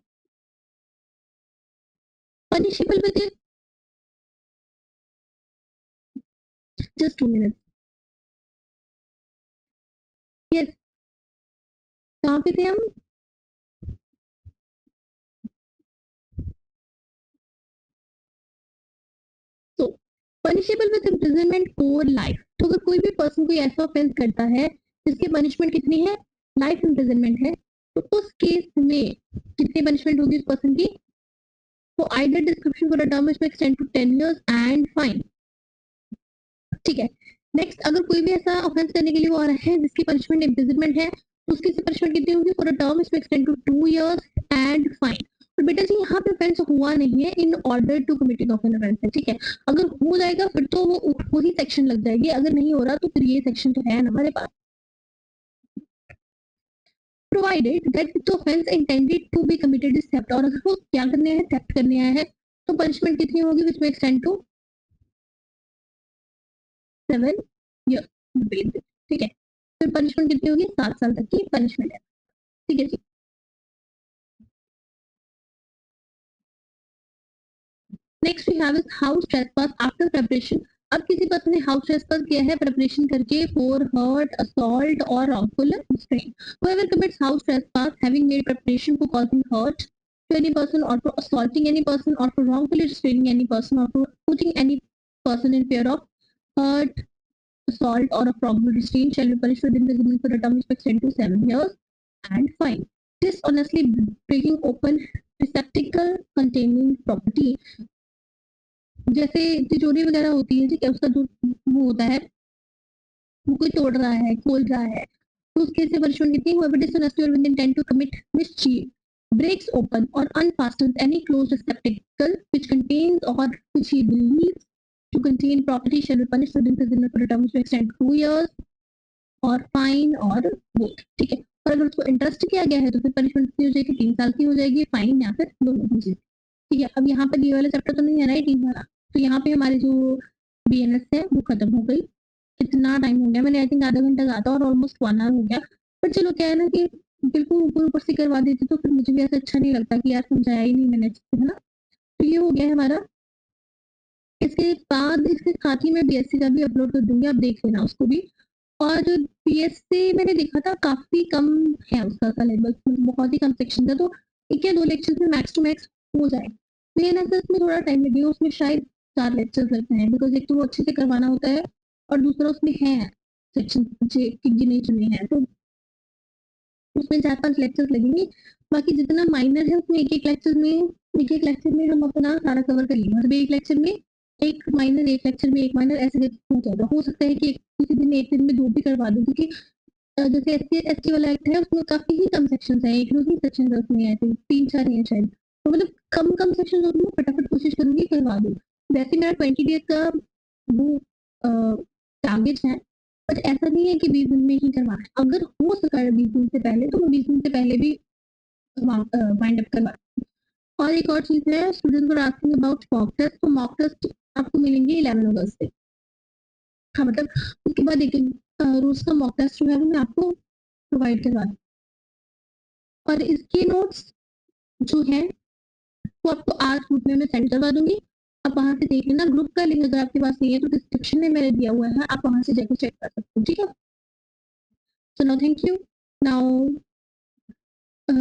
punishable with, just 2 minutes, yes, कहाँ पे थे हम, punishable with imprisonment for life. तो अगर कोई भी पर्सन कोई ऐसा ऑफेंस करता है जिसकी पनिशमेंट कितनी है, लाइफ इम्प्रिजनमेंट है, तो उस केस में कितनी पनिशमेंट होगी उस पर्सन की? तो either description for a term which में extend to 10 years and fine. ठीक है। नेक्स्ट, अगर कोई भी ऐसा ऑफेंस करने के लिए वो आ रहा है जिसकी पनिशमेंट इम्प्रिजनमेंट है, तो उसकी पनिशमेंट कितनी होगी? फॉर अ टर्म विच में extend to 2 years and fine. तो बेटा जी यहाँ पे ऑफेंस हुआ नहीं है in order to committing of an offence है, ठीक है। अगर हो जाएगा फिर तो वो वही सेक्शन लग जाएगी, अगर नहीं हो रहा तो फिर ये सेक्शन तो है ना हमारे पास। Provided that the offence intended to be committed is theft, और अगर वो क्या करने आया है, थेफ्ट करने आया है, तो पनिशमेंट कितनी होगी? विच में एक्सटेंड टू 7 years, ठीक है। फिर पनिशमेंट कितनी होगी? 7 साल तक की पनिशमेंट है, ठीक है जी। Next we have is house trespass after preparation. अब किसी पर्सन ने हाउस ट्रेसपास किया है प्रिपरेशन करके फॉर हर्ट, असॉल्ट और wrongful restraint. Whoever commits house trespass having made preparation for causing hurt to any person or for assaulting any person or for wrongfully restraining any person or for putting any person in fear of hurt, assault or a probable restraint shall be punished with imprisonment for a term which extend to 7 years and fine. Dishonestly breaking open receptacle containing property, जैसे तिजोरी वगैरह होती है, ठीक है, उसका जो वो होता है, वो कोई तोड़ रहा है, खोल रहा है, तो उसके से पनिशमेंट कितनी? whoever dishonestly or with intent to commit mischief breaks open or unfastens any closed receptacle which contains or which he believes to contain property shall be punished with imprisonment for a term which may extend to 2 years और fine और both, ठीक है। और अगर उसको interest किया गया है तो फिर पनिशमेंट कितनी हो जाएगी? 3 साल की हो जाएगी, फाइन या फिर दोनों हो जाएगी, ठीक है। अब यहाँ पर ये वाला चैप्टर तो नहीं है ना 18 वाला, तो यहाँ पे हमारी जो बीएनएस है वो खत्म हो गई। कितना टाइम हो गया? मैंने आई थिंक आधा घंटा कहा था और ऑलमोस्ट 1 आवर हो गया। पर चलो क्या है ना कि बिल्कुल ऊपर ऊपर से करवा देती तो फिर मुझे भी ऐसा अच्छा नहीं लगता कि यार समझाया ही नहीं मैंने अच्छे से, है ना। तो ये हो गया है हमारा। इसके बाद इसके साथ ही मैं बीएससी का भी अपलोड कर दूंगी, आप देख लेना उसको भी। और बीएससी मैंने देखा था काफी कम है उसका सिलेबस, बहुत ही कम सेक्शन था, तो एक या 2 लेक्चर्स में मैक्स टू मैक्स हो जाए। बीएनएसएस में थोड़ा टाइम लगेगा, उसमें शायद 4 लेक्चर्स लगते हैं, बिकॉज एक तो वो अच्छे से करवाना होता है और दूसरा उसमें है सेक्शन गिने चुने हैं, तो उसमें 4-5 लेक्चर्स लगेंगे। बाकी जितना माइनर है उसमें एक एक लेक्चर में हम अपना सारा कवर कर लेंगे, मतलब एक लेक्चर में एक माइनर, एक लेक्चर में एक माइनर, ऐसे हो जाएगा। हो सकता है कि किसी दिन एक दिन में 2 भी करवा दूं, क्योंकि जैसे एससी वाला एक्ट है उसमें काफी ही कम सेक्शन है, एक दो ही सेक्शन है उसमें, आई थिंक 3-4 है शायद, तो मतलब कम कम सेक्शन होते हैं, फटाफट कोशिश करूंगी करवा दूं। वैसे मेरा 20 डेज का वो टारगेट है, बट ऐसा नहीं है कि 20 दिन में ही करवाना है, अगर हो सका है 20 दिन से पहले तो मैं 20 दिन से पहले भी वाइंड अप करवा। और एक और चीज है, students were asking about mock test, तो मॉक टेस्ट आपको मिलेंगे 11 अगस्त से। हाँ मतलब उसके बाद एक रोज का मॉक टेस्ट जो है वो मैं आपको प्रोवाइड करवा दूँ। और इसके नोट्स जो है वो आपको आज ग्रुप में मैं सेंड करवा दूंगी, आप वहां से देख लेना। ग्रुप का लिंक अगर आपके पास नहीं है तो डिस्क्रिप्शन में मैंने दिया हुआ है, आप वहां से जाकर चेक कर सकते हो, ठीक है। So now thank you. Now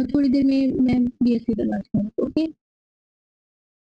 थोड़ी देर में मैं बीएससी करवा दूंगी, ओके।